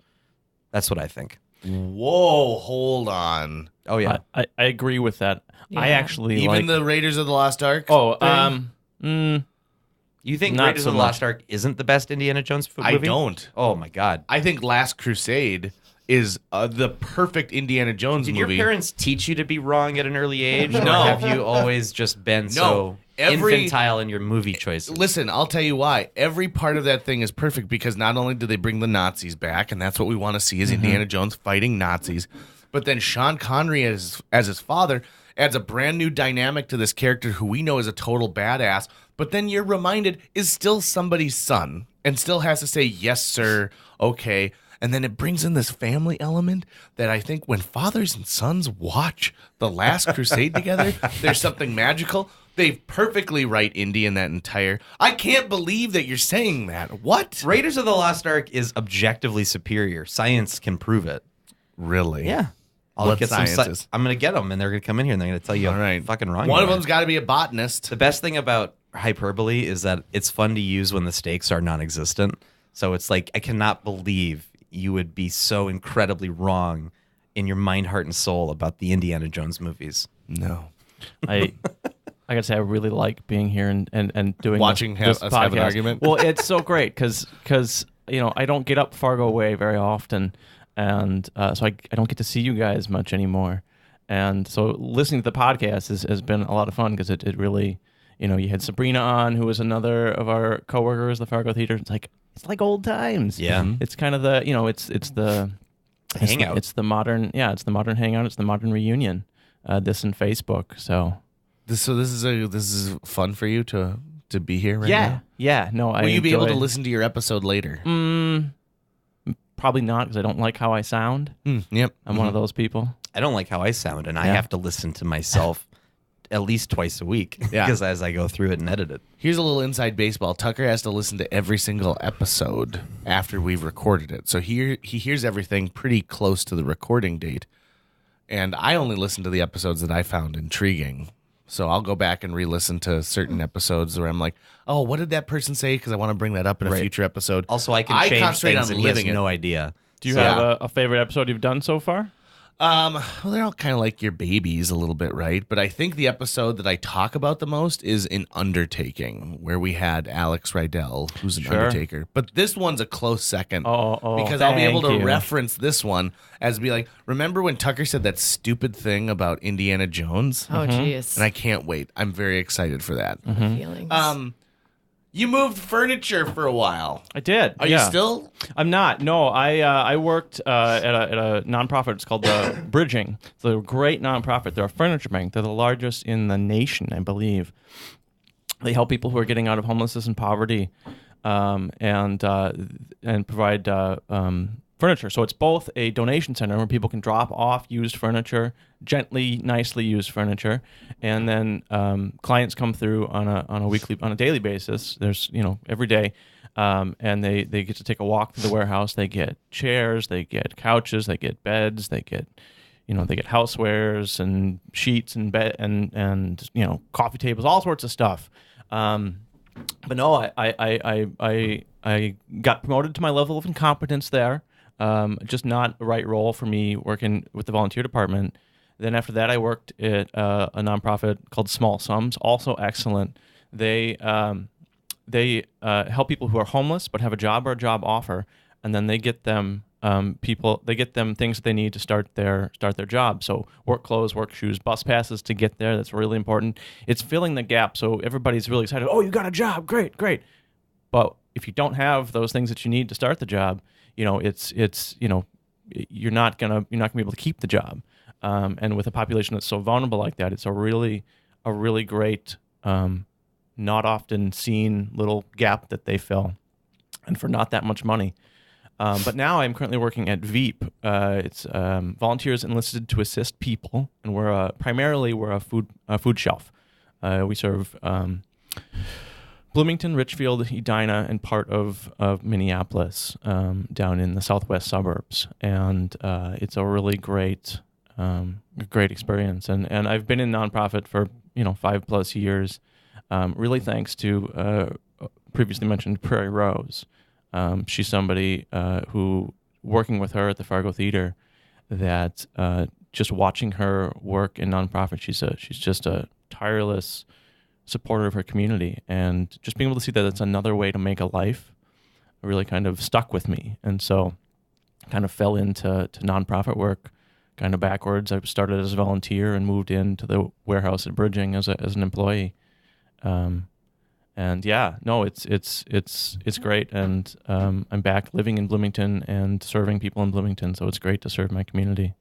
That's what I think. Whoa, hold on. Oh yeah. I agree with that. Yeah. I actually Even like. the Raiders of the Lost Ark? You think Not Raiders so of the Lost Ark isn't the best Indiana Jones movie? I don't. Oh my God. I think Last Crusade is the perfect Indiana Jones Did movie. your parents teach you to be wrong at an early age? No. Or have you always just been so every- infantile in your movie choices? Listen, I'll tell you why. Every part of that thing is perfect because not only do they bring the Nazis back, and that's what we want to see is Indiana Jones fighting Nazis, but then Sean Connery as his father adds a brand new dynamic to this character who we know is a total badass, but then you're reminded is still somebody's son and still has to say, yes, sir, okay. And then it brings in this family element that I think when fathers and sons watch The Last Crusade together, there's something magical. They perfectly write Indy in that entire... I can't believe that you're saying that. What? Raiders of the Lost Ark is objectively superior. Science can prove it. Really? Yeah. What sciences? I'm going to get them, and they're going to come in here, and they're going to tell you All how right. fucking wrong One you of are. them's got to be a botanist. The best thing about hyperbole is that it's fun to use when the stakes are non-existent. So it's like, I cannot believe you would be so incredibly wrong in your mind, heart, and soul about the Indiana Jones movies. No. I gotta say I really like being here and doing Watching this us podcast. have an argument? Well, it's so great because I don't get up Fargo Way very often, and so I don't get to see you guys much anymore. And so listening to the podcast has been a lot of fun because it really, you had Sabrina on, who was another of our coworkers, the Fargo Theater. It's like old times. Yeah. Mhm. It's kind of the it's the Hangout. It's the modern hangout. It's the modern reunion. This and Facebook. So. This is fun for you to be here right now? Yeah. No, Will you be able to listen to your episode later? Probably not because I don't like how I sound. Yep. I'm one of those people. I don't like how I sound, and I Yeah. have to listen to myself at least twice a week Yeah. because as I go through it and edit it. Here's a little inside baseball. Tucker has to listen to every single episode after we've recorded it. So he hears everything pretty close to the recording date. And I only listen to the episodes that I found intriguing. So I'll go back and re-listen to certain episodes where I'm like, oh, what did that person say? Because I want to bring that up in a future episode. Also, I can change concentrate things on and he has living it. no idea. Do you So- have a favorite episode you've done so far? Well, they're all kind of like your babies a little bit, right? But I think the episode that I talk about the most is in Undertaking, where we had Alex Rydell, who's an Sure. Undertaker. But this one's a close second. Oh, because I'll be able thank to you. reference this one as be like, remember when Tucker said that stupid thing about Indiana Jones? Oh, jeez. And I can't wait. I'm very excited for that. Feelings. You moved furniture for a while. I did. Are yeah. you still? I'm not. No, I worked at a nonprofit. It's called the Bridging. It's a great nonprofit. They're a furniture bank. They're the largest in the nation, I believe. They help people who are getting out of homelessness and poverty, and provide furniture. So it's both a donation center where people can drop off used furniture, gently, nicely used furniture, and then clients come through on a daily basis. There's every day, and they get to take a walk through the warehouse. They get chairs, they get couches, they get beds, they get housewares and sheets and bed and coffee tables, all sorts of stuff. But no, I got promoted to my level of incompetence there. Just not the right role for me working with the volunteer department. Then after that, I worked at a nonprofit called Small Sums, also excellent. They help people who are homeless but have a job or a job offer, and then they get them people, they get them things that they need to start their job. So work clothes, work shoes, bus passes to get there. That's really important. It's filling the gap. So everybody's really excited. Oh, you got a job. Great, great. But if you don't have those things that you need to start the job, it's you're not gonna be able to keep the job. And with a population that's so vulnerable like that, it's a really great, not often seen little gap that they fill, and for not that much money. But now I'm currently working at Veep. It's volunteers enlisted to assist people, and we're primarily a food shelf. We serve Bloomington, Richfield, Edina, and part of Minneapolis down in the southwest suburbs. And it's a really great experience. And I've been in nonprofit for 5+ years, really thanks to previously mentioned Prairie Rose. She's somebody who, working with her at the Fargo Theater, that just watching her work in nonprofit, she's just a tireless supporter of her community, and just being able to see that it's another way to make a life really kind of stuck with me. And so kind of fell into nonprofit work kind of backwards. I started as a volunteer and moved into the warehouse at Bridging as an employee. And yeah, no, it's great. And I'm back living in Bloomington and serving people in Bloomington. So it's great to serve my community.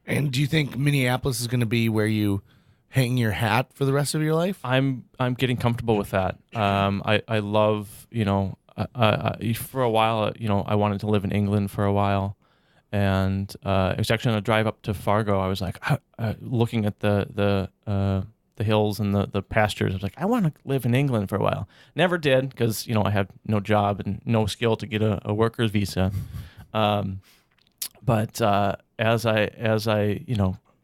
And do you think Minneapolis is going to be where you hang your hat for the rest of your life? I'm getting comfortable with that. I love, for a while, I wanted to live in England for a while. And it was actually on a drive up to Fargo. I was like, looking at the hills and the pastures. I was like, I want to live in England for a while. Never did, because I had no job and no skill to get a worker's visa. But as I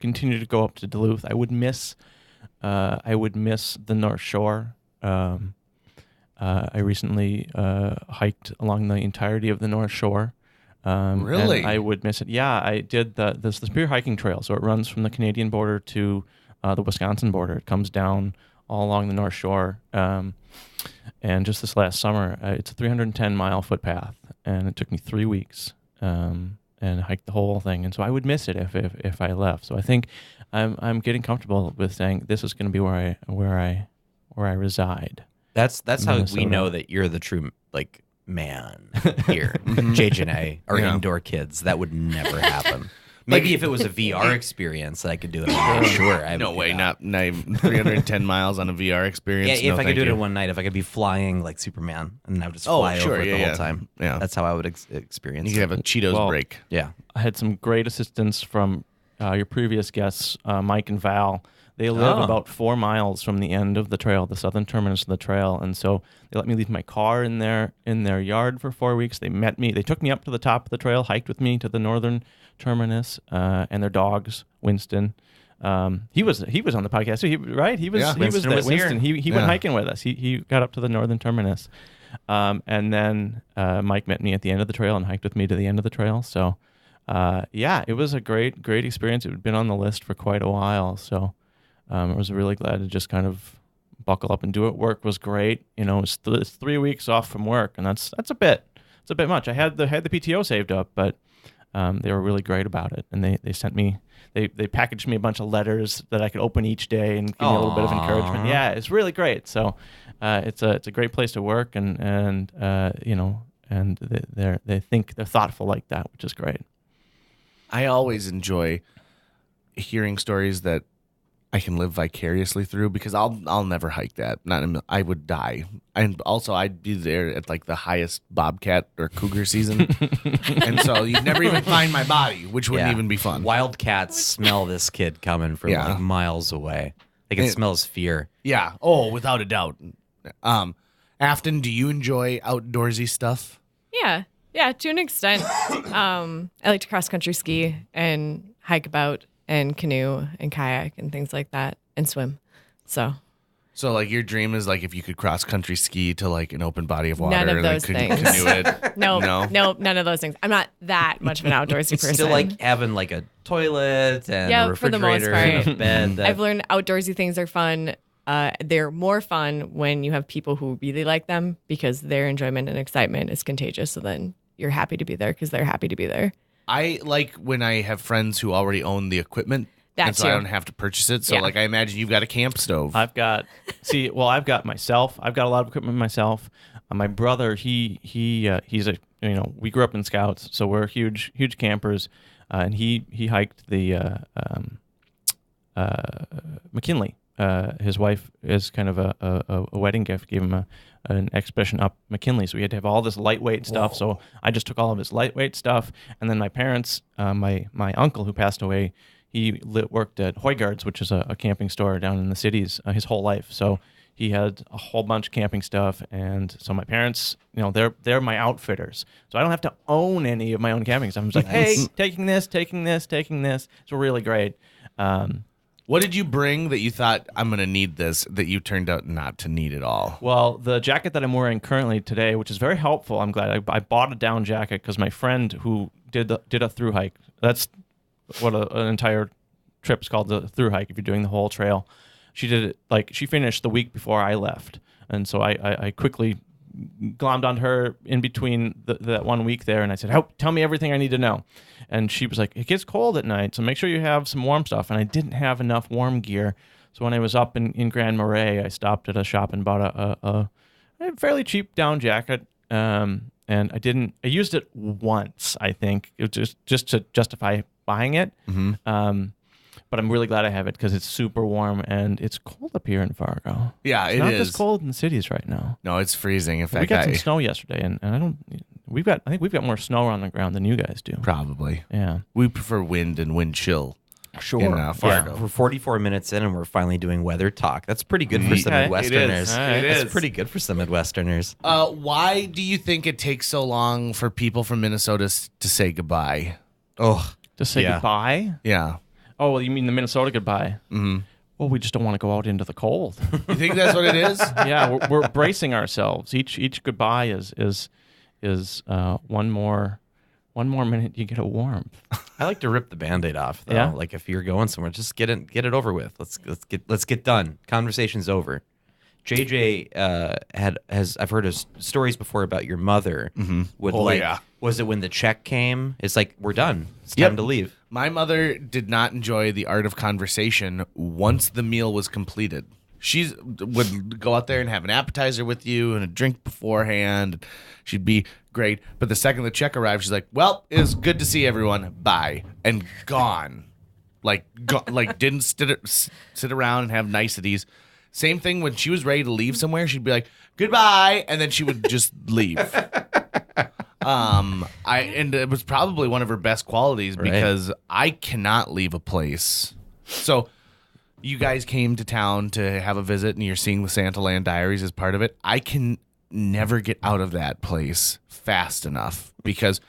continue to go up to Duluth, I would miss the North Shore. I recently hiked along the entirety of the North Shore. Really? And I would miss it. Yeah, I did the Spear Hiking Trail. So it runs from the Canadian border to the Wisconsin border. It comes down all along the North Shore. And just this last summer, it's a 310-mile footpath, and it took me 3 weeks. And hike the whole thing, and so I would miss it if I left. So I think I'm getting comfortable with saying this is going to be where I reside. That's how Minnesota. we know that you're the true man here. JJ are indoor kids. That would never happen. Maybe if it was a VR experience, I could do it. Sure. No way, not even 310 miles on a VR experience. Yeah, if I could do it in one night, if I could be flying like Superman, and I would just fly over it the whole time. Yeah, that's how I would experience You could have a Cheetos break. Yeah. I had some great assistance from your previous guests, Mike and Val. They live about 4 miles from the end of the trail, the southern terminus of the trail, and so they let me leave my car in their yard for 4 weeks. They met me. They took me up to the top of the trail, hiked with me to the northern terminus, and their dogs, Winston. He was on the podcast too, right? He was Winston was Winston. here. He went hiking with us. He got up to the northern terminus, and then Mike met me at the end of the trail and hiked with me to the end of the trail. So it was a great experience. It had been on the list for quite a while, so I was really glad to just kind of buckle up and do it. Work was great. It's 3 weeks off from work, and that's a bit much. I had the PTO saved up, but they were really great about it, and they sent me, they packaged me a bunch of letters that I could open each day and give me a little bit of encouragement. Yeah, it's really great. So it's a great place to work, and they think they're thoughtful like that, which is great. I always enjoy hearing stories that I can live vicariously through, because I'll never hike that. I would die. And also I'd be there at like the highest bobcat or cougar season. And so you'd never even find my body, which wouldn't even be fun. Wildcats smell this kid coming from like miles away. They can smell his fear. Yeah. Oh, without a doubt. Afton, do you enjoy outdoorsy stuff? Yeah, to an extent. I like to cross country ski and hike about and canoe and kayak and things like that and swim. So like your dream is like if you could cross country ski to like an open body of water. None of those things. Canoe it. No, none of those things. I'm not that much of an outdoorsy person. Still like having like a toilet and a refrigerator for the most part. and a bed. I've learned outdoorsy things are fun. They're more fun when you have people who really like them, because their enjoyment and excitement is contagious. So then you're happy to be there because they're happy to be there. I like when I have friends who already own the equipment. That and so too. I don't have to purchase it. So Yeah. like I imagine you've got a camp stove. I've got myself. I've got a lot of equipment myself. My brother, he's a we grew up in Scouts, so we're huge campers, and he hiked the McKinley. His wife is kind of a wedding gift, gave him an expedition up McKinley, so we had to have all this lightweight stuff. So I just took all of his lightweight stuff, and then my parents, my uncle who passed away, he worked at Hoygaard's, which is a camping store down in the cities, his whole life. So he had a whole bunch of camping stuff, and so my parents, they're my outfitters. So I don't have to own any of my own camping stuff. I'm just like, hey, taking this. It's really great. What did you bring that you thought, I'm going to need this, that you turned out not to need at all? Well, the jacket that I'm wearing currently today, which is very helpful, I'm glad I bought a down jacket because my friend who did a through hike, that's what an entire trip's called, the through hike, if you're doing the whole trail. She did it, she finished the week before I left. And so I quickly glommed on her in between that 1 week there, and I said, tell me everything I need to know. And she was like, it gets cold at night, so make sure you have some warm stuff. And I didn't have enough warm gear. So when I was up in Grand Marais, I stopped at a shop and bought a fairly cheap down jacket. And I used it once, I think, it was just to justify buying it. Mm-hmm. But I'm really glad I have it because it's super warm and it's cold up here in Fargo. Yeah, it's not this cold in the cities right now. No, it's freezing. In fact, we got some snow yesterday, and I think we've got more snow on the ground than you guys do. Probably. Yeah. We prefer wind and wind chill. Sure. In Fargo. Yeah, we're 44 minutes in and we're finally doing weather talk. That's pretty good for some Midwesterners. It is. That's pretty good for some Midwesterners. Why do you think it takes so long for people from Minnesota to say goodbye? Oh, To say goodbye? Yeah. Oh, well, you mean the Minnesota goodbye? Mm-hmm. Well, we just don't want to go out into the cold. You think that's what it is? Yeah, we're bracing ourselves. Each goodbye is one more minute you get a warmth. I like to rip the Band-Aid off though. Yeah? Like if you're going somewhere, just get it over with. Let's get done. Conversation's over. JJ I've heard stories before about your mother. Mm-hmm. Was it when the check came? It's like, we're done. It's time to leave. My mother did not enjoy the art of conversation once the meal was completed. She would go out there and have an appetizer with you and a drink beforehand. She'd be great. But the second the check arrived, she's like, well, it was good to see everyone. Bye. And gone. Like didn't sit around and have niceties. Same thing when she was ready to leave somewhere, she'd be like, goodbye. And then she would just leave. And it was probably one of her best qualities because I cannot leave a place. So you guys came to town to have a visit and you're seeing the Santaland Diaries as part of it. I can never get out of that place fast enough because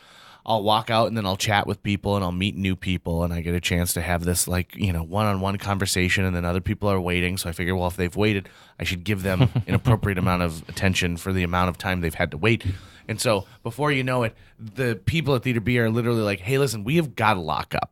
I'll walk out and then I'll chat with people and I'll meet new people and I get a chance to have this one-on-one conversation, and then other people are waiting. So I figure, well, if they've waited, I should give them an appropriate amount of attention for the amount of time they've had to wait. And so before you know it, the people at Theater B are literally like, hey, listen, we have got to lock up.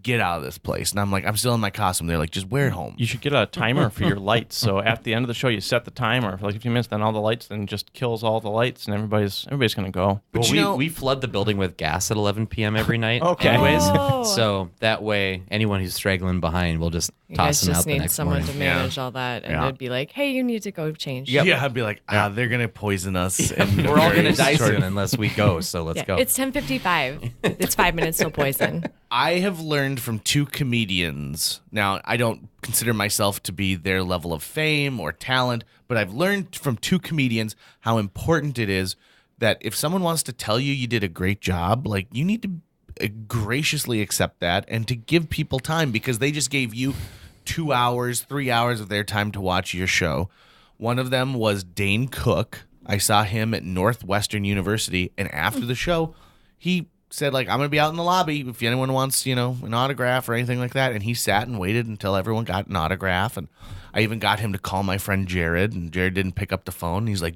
Get out of this place. And I'm like, I'm still in my costume. They're like, just wear it home. You should get a timer for your lights. So at the end of the show, you set the timer for like a few minutes, then all the lights then just kills all the lights, and everybody's going to go. But we flood the building with gas at 11 p.m. every night. Okay. Anyways, Oh. So that way, anyone who's straggling behind will just You toss guys them just out the need next someone morning. to manage all that, and it'd be like, hey, you need to go change. Yeah, I'd be like, they're going to poison us. And We're all going to die soon unless we go, so let's go. It's 10:55. It's 5 minutes till poison. I have learned from two comedians. Now, I don't consider myself to be their level of fame or talent, but I've learned from two comedians how important it is that if someone wants to tell you did a great job, like you need to graciously accept that and to give people time because they just gave you 2 hours, 3 hours of their time to watch your show. One of them was Dane Cook. I saw him at Northwestern University, and after the show, he said, like, I'm going to be out in the lobby if anyone wants, an autograph or anything like that. And he sat and waited until everyone got an autograph. And I even got him to call my friend Jared, and Jared didn't pick up the phone. He's like,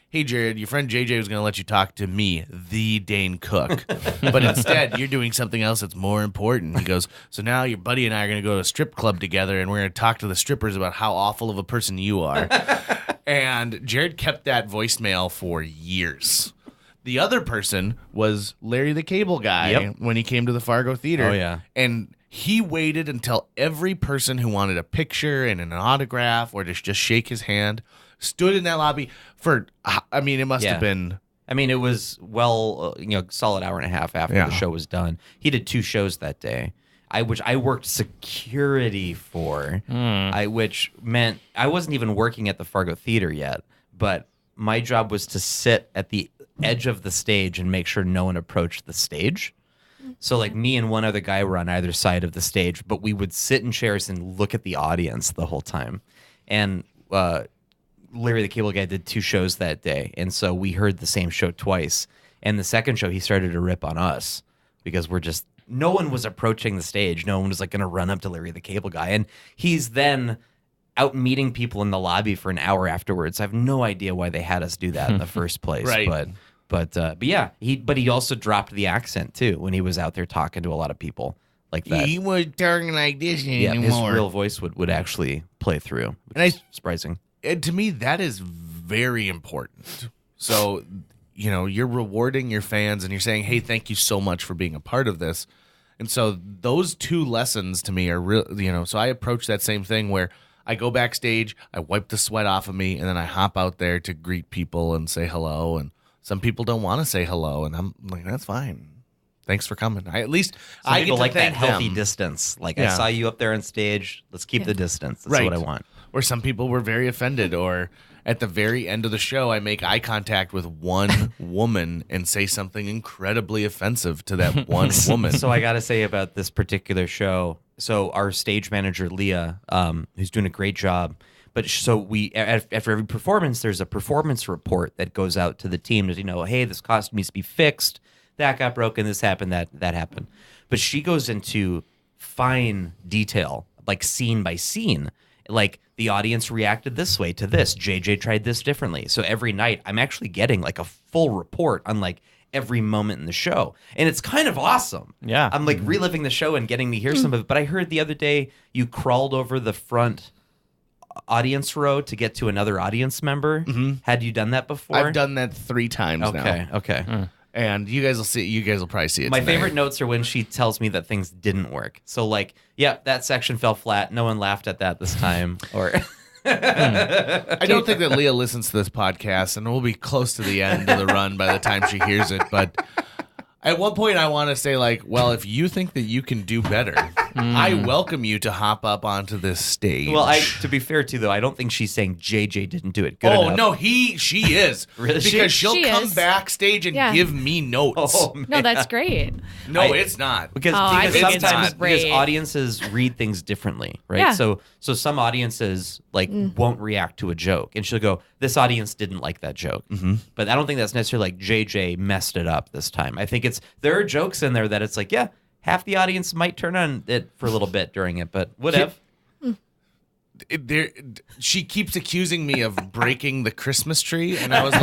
hey, Jared, your friend JJ was going to let you talk to me, the Dane Cook. But instead, you're doing something else that's more important. He goes, so now your buddy and I are going to go to a strip club together, and we're going to talk to the strippers about how awful of a person you are. And Jared kept that voicemail for years. The other person was Larry the Cable Guy Yep. when he came to the Fargo Theater. Oh, yeah. And he waited until every person who wanted a picture and an autograph or to just shake his hand stood in that lobby for, I mean, it must have been. I mean, it was solid hour and a half after the show was done. He did 2 shows that day. Which I worked security for, which meant I wasn't even working at the Fargo Theater yet, but my job was to sit at the edge of the stage and make sure no one approached the stage. So like me and one other guy were on either side of the stage, but we would sit in chairs and look at the audience the whole time. And Larry the Cable Guy did 2 shows that day, and so we heard the same show twice. And the second show, he started to rip on us because no one was approaching the stage. No one was like going to run up to Larry the Cable Guy. And he's then out meeting people in the lobby for an hour afterwards. I have no idea why they had us do that in the first place. Right. But yeah, he also dropped the accent too when he was out there talking to a lot of people like that. He was talking like this anymore. His real voice would actually play through, which is surprising. And to me, that is very important. So, you're rewarding your fans and you're saying, hey, thank you so much for being a part of this. And so those 2 lessons to me are real, so I approach that same thing where I go backstage, I wipe the sweat off of me, and then I hop out there to greet people and say hello. And some people don't want to say hello, and I'm like, that's fine. Thanks for coming. Some people like that healthy distance. Like, I saw you up there on stage. Let's keep the distance. That's what I want. Or some people were very offended, or at the very end of the show, I make eye contact with one woman and say something incredibly offensive to that one woman. So I got to say about this particular show, so our stage manager, Leah, who's doing a great job, but so we, after every performance, there's a performance report that goes out to the team to, hey, this costume needs to be fixed. That got broken. This happened. That happened. But she goes into fine detail, like scene by scene. Like, the audience reacted this way to this. JJ tried this differently. So every night, I'm actually getting like a full report on like every moment in the show. And it's kind of awesome. Yeah. I'm like reliving the show and getting to hear some of it. But I heard the other day you crawled over the front audience row to get to another audience member. Mm-hmm. Had you done that before? I've done that 3 times now. Okay. And you guys will see. You guys will probably see it. My tonight. favorite notes are when she tells me that things didn't work. So like, yeah, that section fell flat. No one laughed at that this time. Or I don't think that Leah listens to this podcast, and we'll be close to the end of the run by the time she hears it. But at one point, I want to say, like, well, if you think that you can do better, I welcome you to hop up onto this stage. Well, to be fair too, though, I don't think she's saying JJ didn't do it good enough. Oh no, she is Really? because she'll She come is. backstage and give me notes. Oh, man. No, that's great. No, it's not. Because I think it's sometimes great. audiences read things differently, right? Yeah. So some audiences won't react to a joke, and she'll go, "This audience didn't like that joke." Mm-hmm. But I don't think that's necessarily like JJ messed it up this time. I think there are jokes in there that it's like, yeah, half the audience might turn on it for a little bit during it, but whatever. She keeps accusing me of breaking the Christmas tree, and I was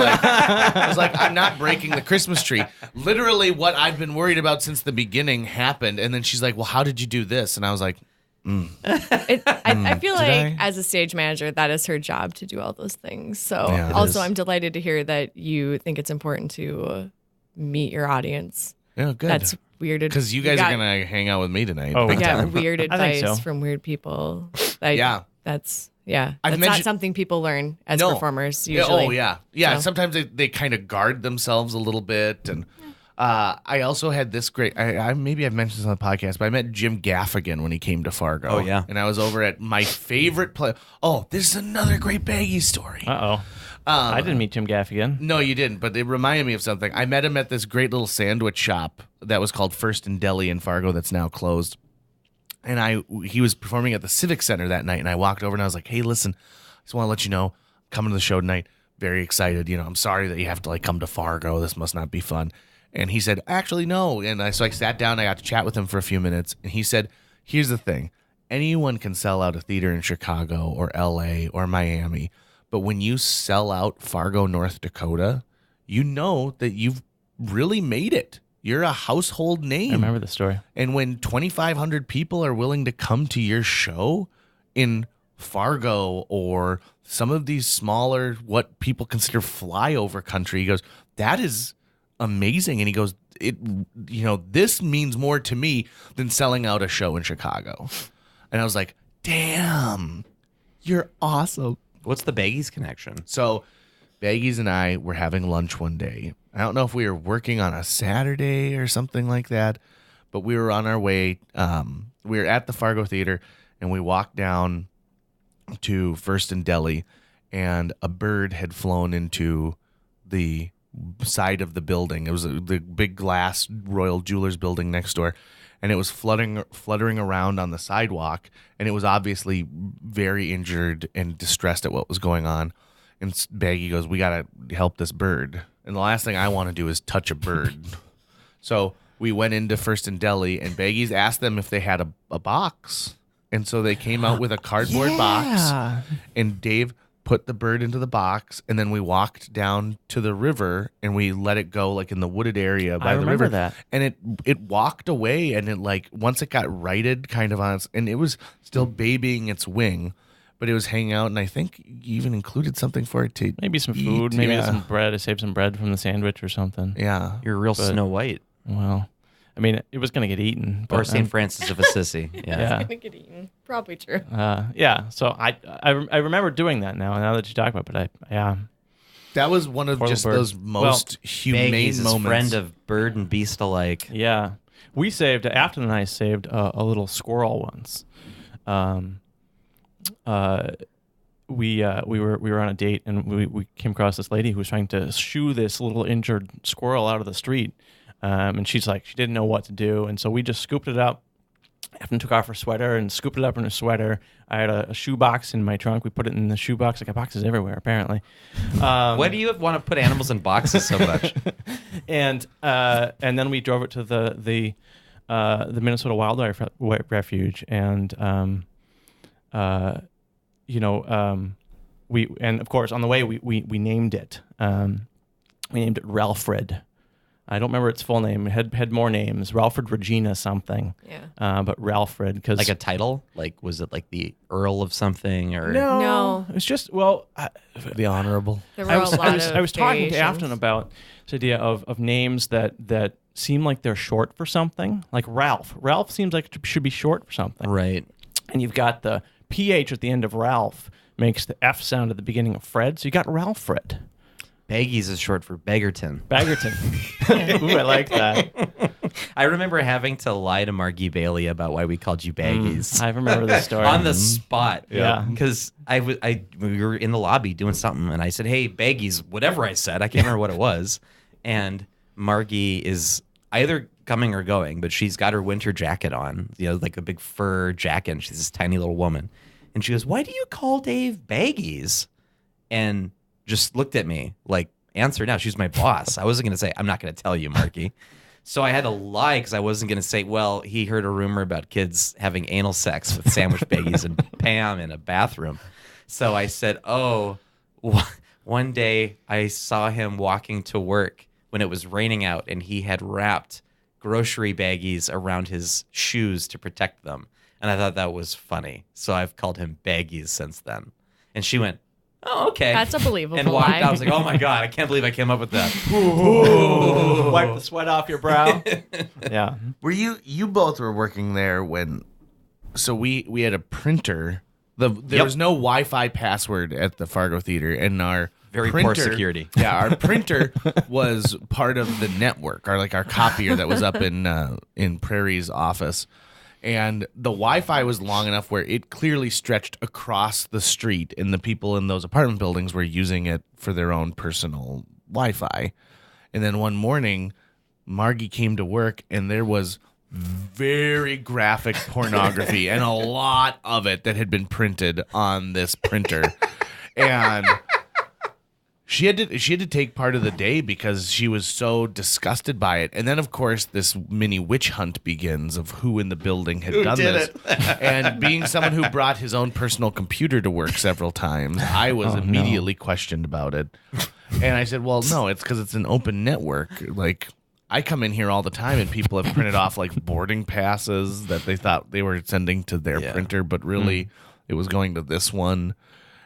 like, I'm not breaking the Christmas tree. Literally, what I've been worried about since the beginning happened, and then she's like, "Well, how did you do this?" And I was like, I feel like I? as a stage manager, that is her job to do all those things. So Yeah, it also, is. I'm delighted to hear that you think it's important to meet your audience. "Yeah, good." That's weird. Because you guys are gonna hang out with me tonight. Oh, big Yeah, time. weird I think advice so. from weird people. Yeah. That's I've not mentioned- something people learn as No. performers Yeah, usually. oh yeah. So. Sometimes they kind of guard themselves a little bit, and I also had this great. I maybe I've mentioned this on the podcast, but I met Jim Gaffigan when he came to Fargo. Oh, yeah. and I was over at my favorite play. Oh, this is another great Baggies story. I didn't meet Jim Gaffigan. No, you didn't, but it reminded me of something. I met him at this great little sandwich shop that was called First and Deli in Fargo that's now closed. And he was performing at the Civic Center that night, and I walked over and I was like, "Hey, listen, I just want to let you know, I'm coming to the show tonight. Very excited. I'm sorry that you have to like come to Fargo. This must not be fun." And he said, "Actually, no." And so I sat down, I got to chat with him for a few minutes, and he said, "Here's the thing. Anyone can sell out a theater in Chicago or LA or Miami, but when you sell out Fargo, North Dakota, you know that you've really made it. You're a household name. I remember the story. And when 2,500 people are willing to come to your show in Fargo or some of these smaller, what people consider flyover country," he goes, that is amazing. And he goes, this means more to me than selling out a show in Chicago. And I was like, damn, you're awesome. What's the Baggies connection? So Baggies and I were having lunch one day. I don't know if we were working on a Saturday or something like that, but we were on our way. We were at the Fargo Theater, and we walked down to First and Deli, and a bird had flown into the side of the building. It was the big glass Royal Jewelers building next door, and it was fluttering around on the sidewalk, and it was obviously very injured and distressed at what was going on. And Baggy goes, we got to help this bird. And the last thing I want to do is touch a bird. So we went into First and Deli, and Baggies asked them if they had a box. And so they came out with a cardboard box, and Dave put the bird into the box, and then we walked down to the river, and we let it go like in the wooded area by the river. That. And it walked away, and it like once it got righted kind of on its, and it was still babying its wing, but it was hanging out, and I think you even included something for it to maybe some eat. food, maybe some bread. I saved some bread from the sandwich or something. Yeah. You're a real Snow White. Well, I mean, it was going to get eaten. But, Or St. Francis of Assisi. Yeah. Gonna get eaten. Probably true. Yeah. So I remember doing that now that you talk about it. But That was one of just those most humane Baggies is moments. friend of bird and beast alike. Yeah. We saved, Afton and I saved a little squirrel once. We were on a date, and we came across this lady who was trying to shoo this little injured squirrel out of the street. And she's like, she didn't know what to do. And so we just scooped it up. Afton took off her sweater and scooped it up in her sweater. I had a shoe box in my trunk. We put it in the shoe box. I got boxes everywhere, apparently. Why do you want to put animals in boxes so much? And then we drove it to the Minnesota Wildlife Refuge, and and of course on the way we named it. We named it Ralfred. I don't remember its full name. It had more names. Ralfred Regina something. Yeah. But Ralfred, because Like a title? Like, was it like the Earl of something? Or No. It's just The Honorable. There were a lot I was of talking to variations. Afton about this idea of names that seem like they're short for something. Like Ralph. Ralph seems like it should be short for something. Right. And you've got the PH at the end of Ralph makes the F sound at the beginning of Fred. So you got Ralfred. Baggies is short for Beggarton. Baggerton. Ooh, I like that. I remember having to lie to Margie Bailey about why we called you Baggies. I remember this story. On the spot. Yeah. Because we were in the lobby doing something, and I said, hey, Baggies, whatever I said. I can't remember what it was. And Margie is either coming or going, but she's got her winter jacket on, like a big fur jacket. And she's this tiny little woman. And she goes, why do you call Dave Baggies? And just looked at me like, answer now. She's my boss. I wasn't going to say, I'm not going to tell you, Marky. So I had to lie because I wasn't going to say, well, he heard a rumor about kids having anal sex with sandwich Baggies and Pam in a bathroom. So I said, one day I saw him walking to work when it was raining out, and he had wrapped grocery baggies around his shoes to protect them. And I thought that was funny. So I've called him Baggies since then. And she went, oh, okay. That's a believable and walked lie. out. I was like, oh my God, I can't believe I came up with that. Wipe the sweat off your brow. Yeah. Were you both were working there when? So we had a printer. There was no Wi-Fi password at the Fargo Theater, and our Very printer, poor security. Yeah, our printer was part of the network, our copier that was up in Prairie's office. And the Wi-Fi was long enough where it clearly stretched across the street, and the people in those apartment buildings were using it for their own personal Wi-Fi. And then one morning, Margie came to work, and there was very graphic pornography and a lot of it that had been printed on this printer. And she had to take part of the day because she was so disgusted by it. And then, of course, this mini witch hunt begins of who in the building had done this. And being someone who brought his own personal computer to work several times, I was immediately questioned about it. And I said, well, no, it's because it's an open network. Like, I come in here all the time, and people have printed off like boarding passes that they thought they were sending to their printer, but really it was going to this one.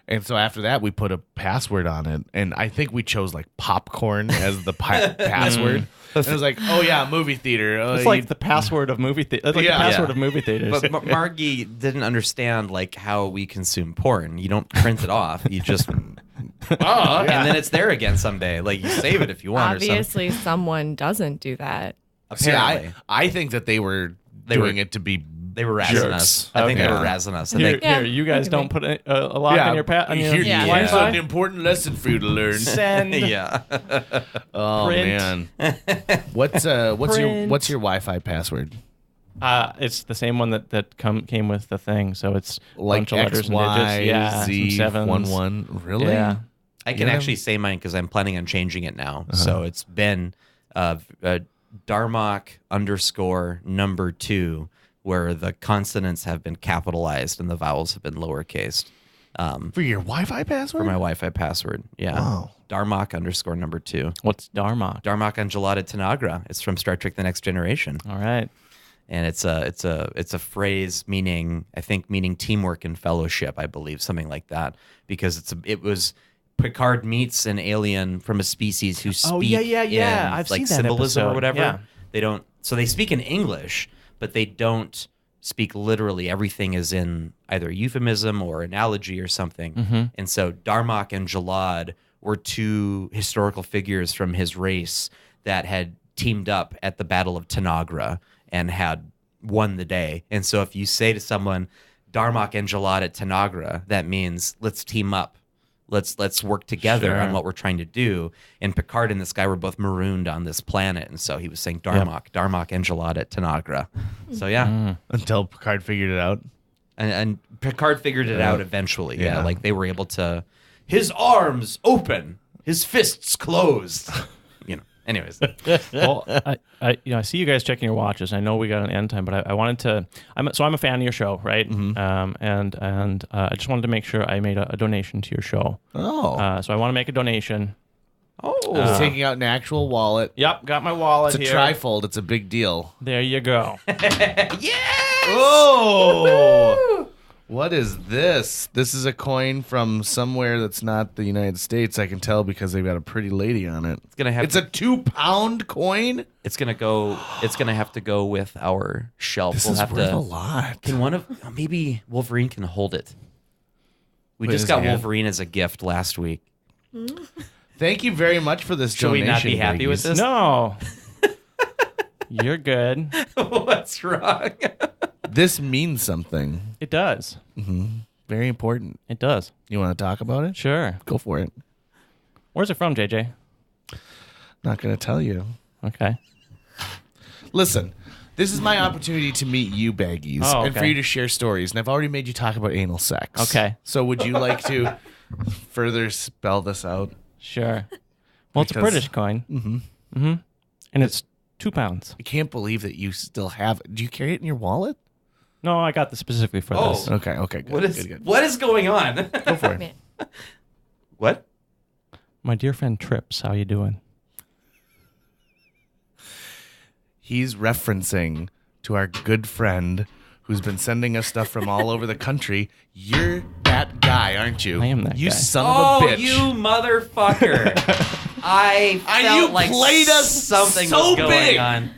And so after that, we put a password on it, and I think we chose like popcorn as the password. And it was like, oh yeah, movie theater. It's like the password of movie theater. Like Yeah. the password of movie theaters. But Margie didn't understand like how we consume porn. You don't print it off. You just and then it's there again someday. Like you save it if you want. Obviously, someone doesn't do that. See, Apparently, I think that they were doing it to be. they were razzing jerks. us. I think they Okay. were razzing us. And Here, they, Yeah, you guys that don't could put a lock on your on your Here's Yeah. an important lesson for you to learn. Send. yeah. Oh Print. man, what's your Print. Wi-Fi password? It's the same one that came with the thing. So it's a Like bunch of letters X, and Y, digits. Yeah, some Z, sevens. 11. Really? Yeah. I can Yeah. actually say mine because I'm planning on changing it now. So it's been Darmok _2, where the consonants have been capitalized and the vowels have been lowercased. For your Wi-Fi password? For my Wi-Fi password. Yeah. Wow. Darmok _2. What's Darmok? Darmok Angelata Tanagra. It's from Star Trek: The Next Generation. All right. And it's a phrase meaning teamwork and fellowship, I believe, something like that, because it was Picard meets an alien from a species who speak Oh, yeah. in, I've like seen that symbolism or episode. whatever. Yeah. They speak in English, but they don't speak literally. Everything is in either euphemism or analogy or something. Mm-hmm. And so Darmok and Jalad were two historical figures from his race that had teamed up at the Battle of Tanagra and had won the day. And so if you say to someone, Darmok and Jalad at Tanagra, that means let's team up. Let's work together Sure. on what we're trying to do. And Picard and this guy were both marooned on this planet. And so he was saying Darmok and Jalad at Tanagra. So yeah. Until Picard figured it out. And Picard figured it out eventually. Yeah. Yeah. Like they were able to, his arms open, his fists closed. Anyways. Well, I see you guys checking your watches. I know we got an end time, but I wanted to. I'm a fan of your show, right? Mm-hmm. And I just wanted to make sure I made a donation to your show. Oh. So I want to make a donation. He's taking out an actual wallet. Yep, got my wallet It's a here. trifold. It's a big deal. There you go. Oh! What is this? This is a coin from somewhere that's not the United States. I can tell because they've got a pretty lady on it. It's a 2-pound coin. It's gonna have to go with our shelf. This we'll is have worth to a lot. Can maybe Wolverine can hold it. We Put just his got hand. Wolverine as a gift last week. Thank you very much for this Should we donation. not be happy with Baggies. this? No, you're good. What's wrong? This means something. It does. Very important. It does. You want to talk about it? Sure. Go for it. Where's it from, JJ? Not going to tell you. Okay. Listen, this is my opportunity to meet you, Baggies, Oh, and for okay. you to share stories. And I've already made you talk about anal sex. Okay. So would you like to further spell this out? Sure. Well, it's a Because- British coin. Mm-hmm. And it's 2 pounds. I can't believe that you still have it. Do you carry it in your wallet? No, I got this specifically for Oh. this. Okay, good. Good. What is going on? Go for it. Man. What? My dear friend Trips, how you doing? He's referencing to our good friend who's been sending us stuff from all over the country. You're that guy, aren't you? I am that you guy. son of a bitch. You motherfucker! I felt you like played us something so was going big. on.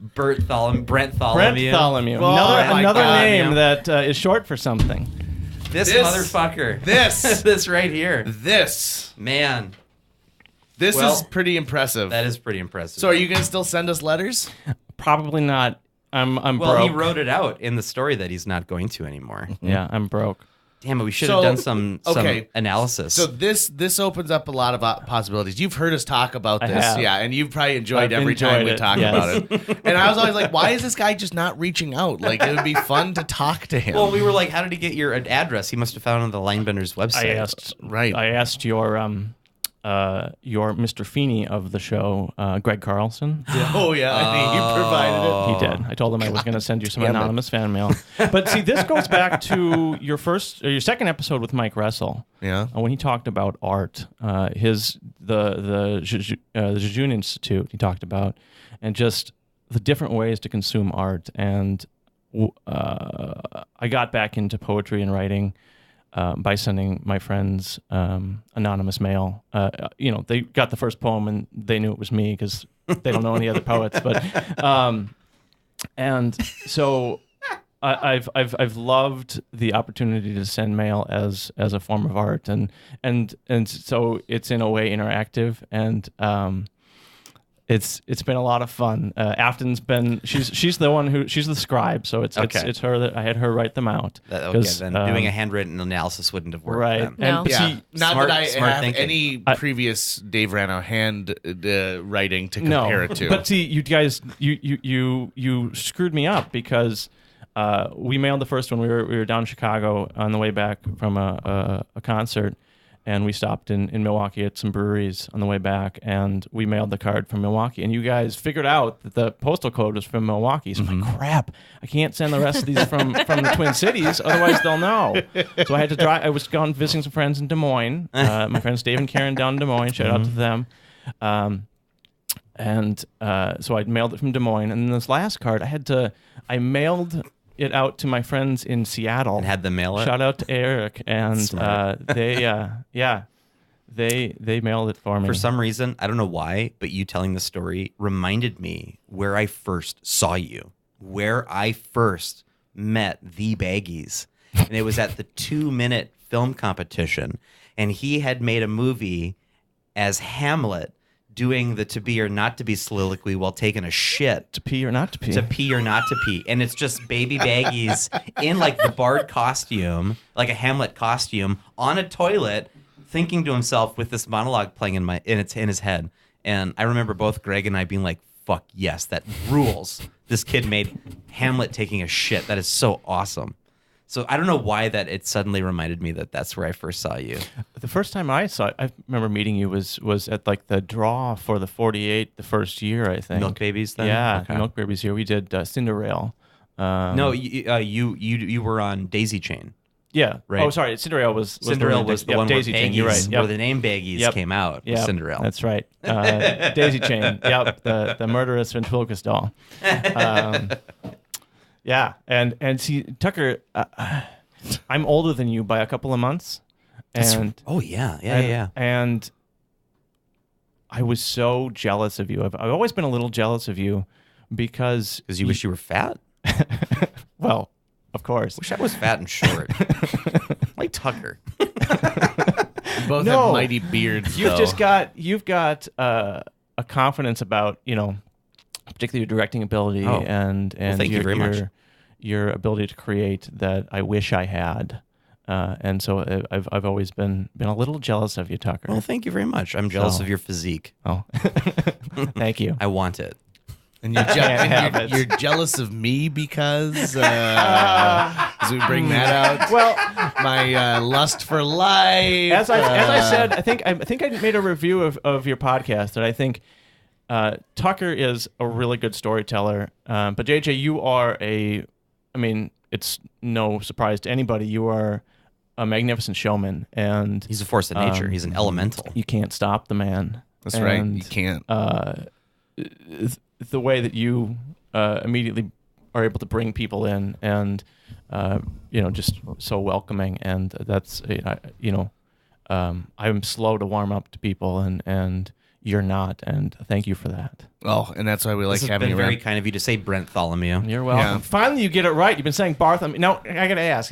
Brent Tholomew. Brent Tholomew. Oh, my another God. name that is short for something. This This- motherfucker. this. this right here. This Man, is Well, pretty impressive. that is pretty impressive. So are you going to still send us letters? Probably not. I'm Well, broke. he wrote it out in the story that he's not going to anymore. Yeah, I'm broke. Damn it, we should So, have done some okay. analysis. So this opens up a lot of possibilities. You've heard us talk about I this, have. yeah, and you've probably enjoyed I've every time enjoyed we it, talk yes. about it. And I was always like, why is this guy just not reaching out? Like, it would be fun to talk to him. well, we were like, how did he get your address? He must have found it on the Linebender's website. Right. I asked your Mr. Feeney of the show, Greg Carlson. Oh yeah, I think he provided it. He did. I told him I was going to send you some Damn it. anonymous fan mail. But see, this goes back to your second episode with Mike Russell. Yeah. When he talked about art, the Jejun Institute he talked about, and just the different ways to consume art. And I got back into poetry and writing by sending my friends anonymous mail. They got the first poem and they knew it was me because they don't know any other poets. But and so I've loved the opportunity to send mail as a form of art, and so it's in a way interactive, and it's been a lot of fun. Afton's been she's the one she's the scribe, so it's her that I had her write them out. Then doing a handwritten analysis wouldn't have worked. Right. Then. No. And Yeah, not smart- that I smart have thinking. any previous Dave Rano hand writing to compare it to. But see, you guys, you screwed me up because we mailed the first one. We were down in Chicago on the way back from a concert, and we stopped in Milwaukee at some breweries on the way back, and we mailed the card from Milwaukee. And you guys figured out that the postal code was from Milwaukee. So I'm like, crap, I can't send the rest of these from the Twin Cities, otherwise they'll know. So I had to drive. I was gone visiting some friends in Des Moines. My friends Dave and Karen down in Des Moines. Shout out to them. So I mailed it from Des Moines. And then this last card, I mailed it out to my friends in Seattle And had them mail it? Shout out to Eric, and they mailed it for me. For some reason, I don't know why, but you telling the story reminded me where I first saw you, where I first met the Baggies. And it was at the 2-minute film competition. And he had made a movie as Hamlet doing the to be or not to be soliloquy while taking a shit. To pee or not to pee. To pee or not to pee. And it's just baby Baggies in like the Bard costume, like a Hamlet costume, on a toilet, thinking to himself with this monologue playing in his head. And I remember both Greg and I being like, fuck yes, that rules. This kid made Hamlet taking a shit. That is so awesome. So I don't know why that it suddenly reminded me that that's where I first saw you. The first time I remember meeting you was at like the draw for the 48 the first year, I think. Milk Babies then? Yeah, Okay. Milk Babies year. We did Cinderella. No, you were on Daisy Chain. Yeah. Right. Oh, sorry. Cinderella was Cinderella was the one Daisy where Chain. Baggies, You're right. Yep. where the name Baggies Yep. came out. Yep. Cinderella. That's right. Daisy Chain. Yep. The murderous ventriloquist doll. Yeah. And see, Tucker, I'm older than you by a couple of months. And Oh yeah. And I was so jealous of you. I've always been a little jealous of you because Because you wish you were fat. well, of course. Wish I was fat and short, like Tucker. Both No. have mighty beards. You've got a confidence about, particularly your directing ability Oh. and thank you very much. Your ability to create that I wish I had. And so I've always been a little jealous of you, Tucker. Well, thank you very much. I'm jealous So- of your physique. Oh, thank you. I want it. And you're, have it. you're jealous of me because as we bring that out, Well, my lust for life. as I said, I think I made a review of your podcast, and I think Tucker is a really good storyteller. But JJ, you are it's no surprise to anybody. You are a magnificent showman, and He's a force of nature. He's an elemental. you can't stop the man. That's right. And, You can't. The way that you immediately are able to bring people in, and just so welcoming, and that's I'm slow to warm up to people, and you're not, and thank you for that. Oh, and that's why we like This has having been you very around. kind of you to say, Brent Tholomew. You're welcome. Yeah. Finally, you get it right. You've been saying Bartholomew. Now, I got to ask,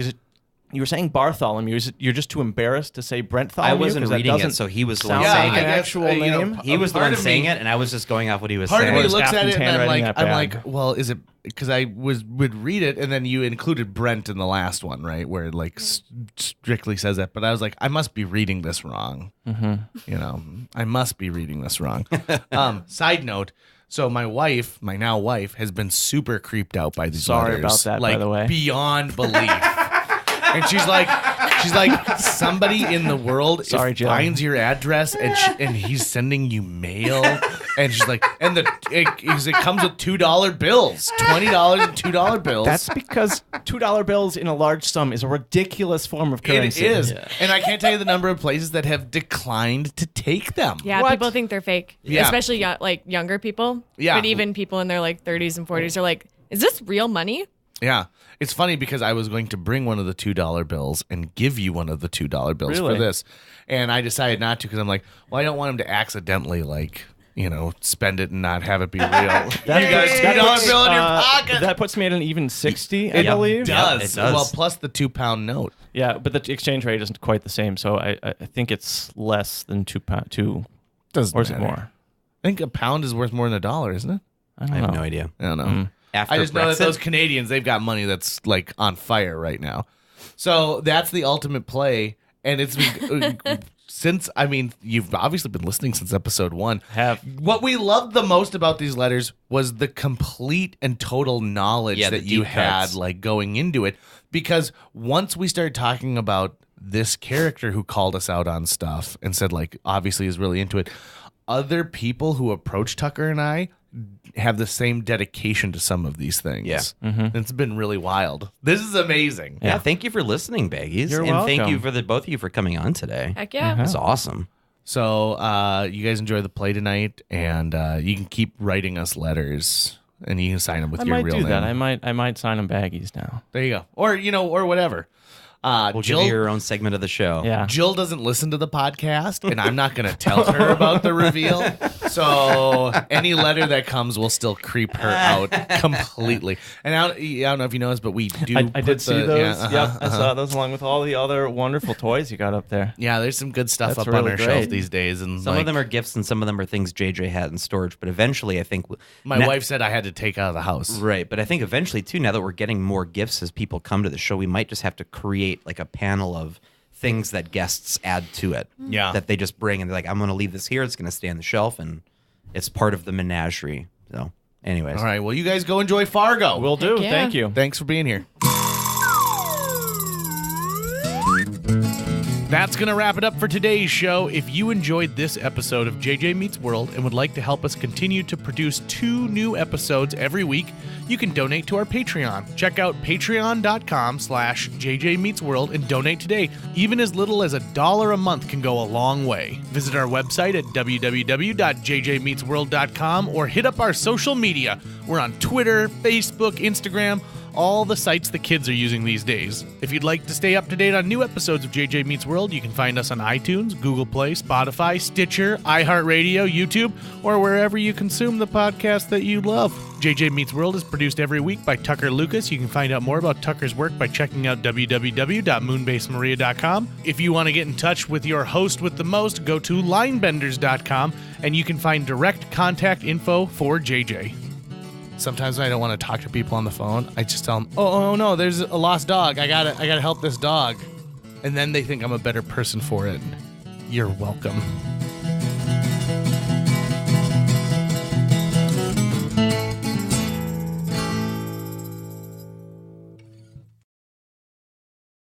you were saying Bartholomew. Is it you're just too embarrassed to say Brent Tholomew? I wasn't 'Cause that reading it, doesn't so he was the one sound saying like it. an actual name. He was the part one of saying me- it, and I was just going off what he was Part saying. of me Was looks at Afton's it and I'm handwriting like, that bad? well, is it because I would read it and then you included Brent in the last one, right? Where it like strictly says that, but I was like, I must be reading this wrong. I must be reading this wrong. Side note. So my now wife, has been super creeped out by these Sorry letters, about that, by like, the way. beyond belief. And she's like, somebody in the world Sorry, Jill. finds your address and he's sending you mail, and she's like, and it comes with $2 bills, $20 and $2 bills. That's because $2 bills in a large sum is a ridiculous form of it currency. is, and I can't tell you the number of places that have declined to take them. Yeah, What? people think they're fake, Yeah. especially younger people. Yeah. But even people in their 30s and 40s are like, "Is this real money?" Yeah. It's funny because I was going to bring one of the $2 bills and give you one of the $2 bills Really? for this. And I decided not to because I'm like, well, I don't want him to accidentally, spend it and not have it be real. You got a $2 bill in your pocket. That puts me at an even 60, I believe. It Yeah, does. it does. Well, plus the £2 note. Yeah, but the exchange rate isn't quite the same, so I think it's less than £2. Doesn't Or is it matter. more? I think a pound is worth more than $1, isn't it? I don't I know. have no idea. I don't know. After I just know that Brexit? those Canadians, they've got money that's like on fire right now. So that's the ultimate play. And it's you've obviously been listening since episode 1. Have. What we loved the most about these letters was the complete and total knowledge Yeah, the that you deep had cuts. like going into it. Because once we started talking about this character who called us out on stuff and said like obviously is really into it, other people who approach Tucker and I have the same dedication to some of these things. Yeah. It's been really wild. This is amazing. Yeah, thank you for listening, Baggies. You're and thank welcome. you for both of you for coming on today. Heck yeah. That's awesome. So you guys enjoy the play tonight, and you can keep writing us letters, and you can sign them with I your might real do name. that. I might sign them Baggies now. There you go. Or whatever. We'll Jill, give you your own segment of the show. Yeah. Jill doesn't listen to the podcast, and I'm not going to tell her about the reveal. So any letter that comes will still creep her out completely. And I don't know if you noticed, but we do. I put did see those. Yeah, Yep, I saw those along with all the other wonderful toys you got up there. yeah, there's some good stuff That's up on really our great. shelf these days, and Some like, of them are gifts and some of them are things JJ had in storage. But eventually, I think my wife said I had to take out of the house. right. But I think eventually too, now that we're getting more gifts as people come to the show, we might just have to create like a panel of things that guests add to it. Yeah. That they just bring and they're like, I'm going to leave this here. It's going to stay on the shelf and it's part of the menagerie. So, anyways, All right, well, you guys go enjoy Fargo. Will do. Heck yeah. Thank you. Thanks for being here. That's going to wrap it up for today's show. If you enjoyed this episode of JJ Meets World and would like to help us continue to produce 2 new episodes every week, you can donate to our Patreon. Check out patreon.com/JJ Meets World and donate today. Even as little as $1 a month can go a long way. Visit our website at www.jjmeetsworld.com or hit up our social media. We're on Twitter, Facebook, Instagram, all the sites the kids are using these days. If you'd like to stay up to date on new episodes of JJ Meets World, you can find us on iTunes, Google Play, Spotify, Stitcher, iHeartRadio, YouTube, or wherever you consume the podcast that you love. JJ Meets World is produced every week by Tucker Lucas. You can find out more about Tucker's work by checking out www.moonbasemaria.com. If you want to get in touch with your host with the most, go to linebenders.com, and you can find direct contact info for JJ. Sometimes when I don't want to talk to people on the phone, I just tell them, oh no, there's a lost dog. I gotta help this dog. And then they think I'm a better person for it. You're welcome.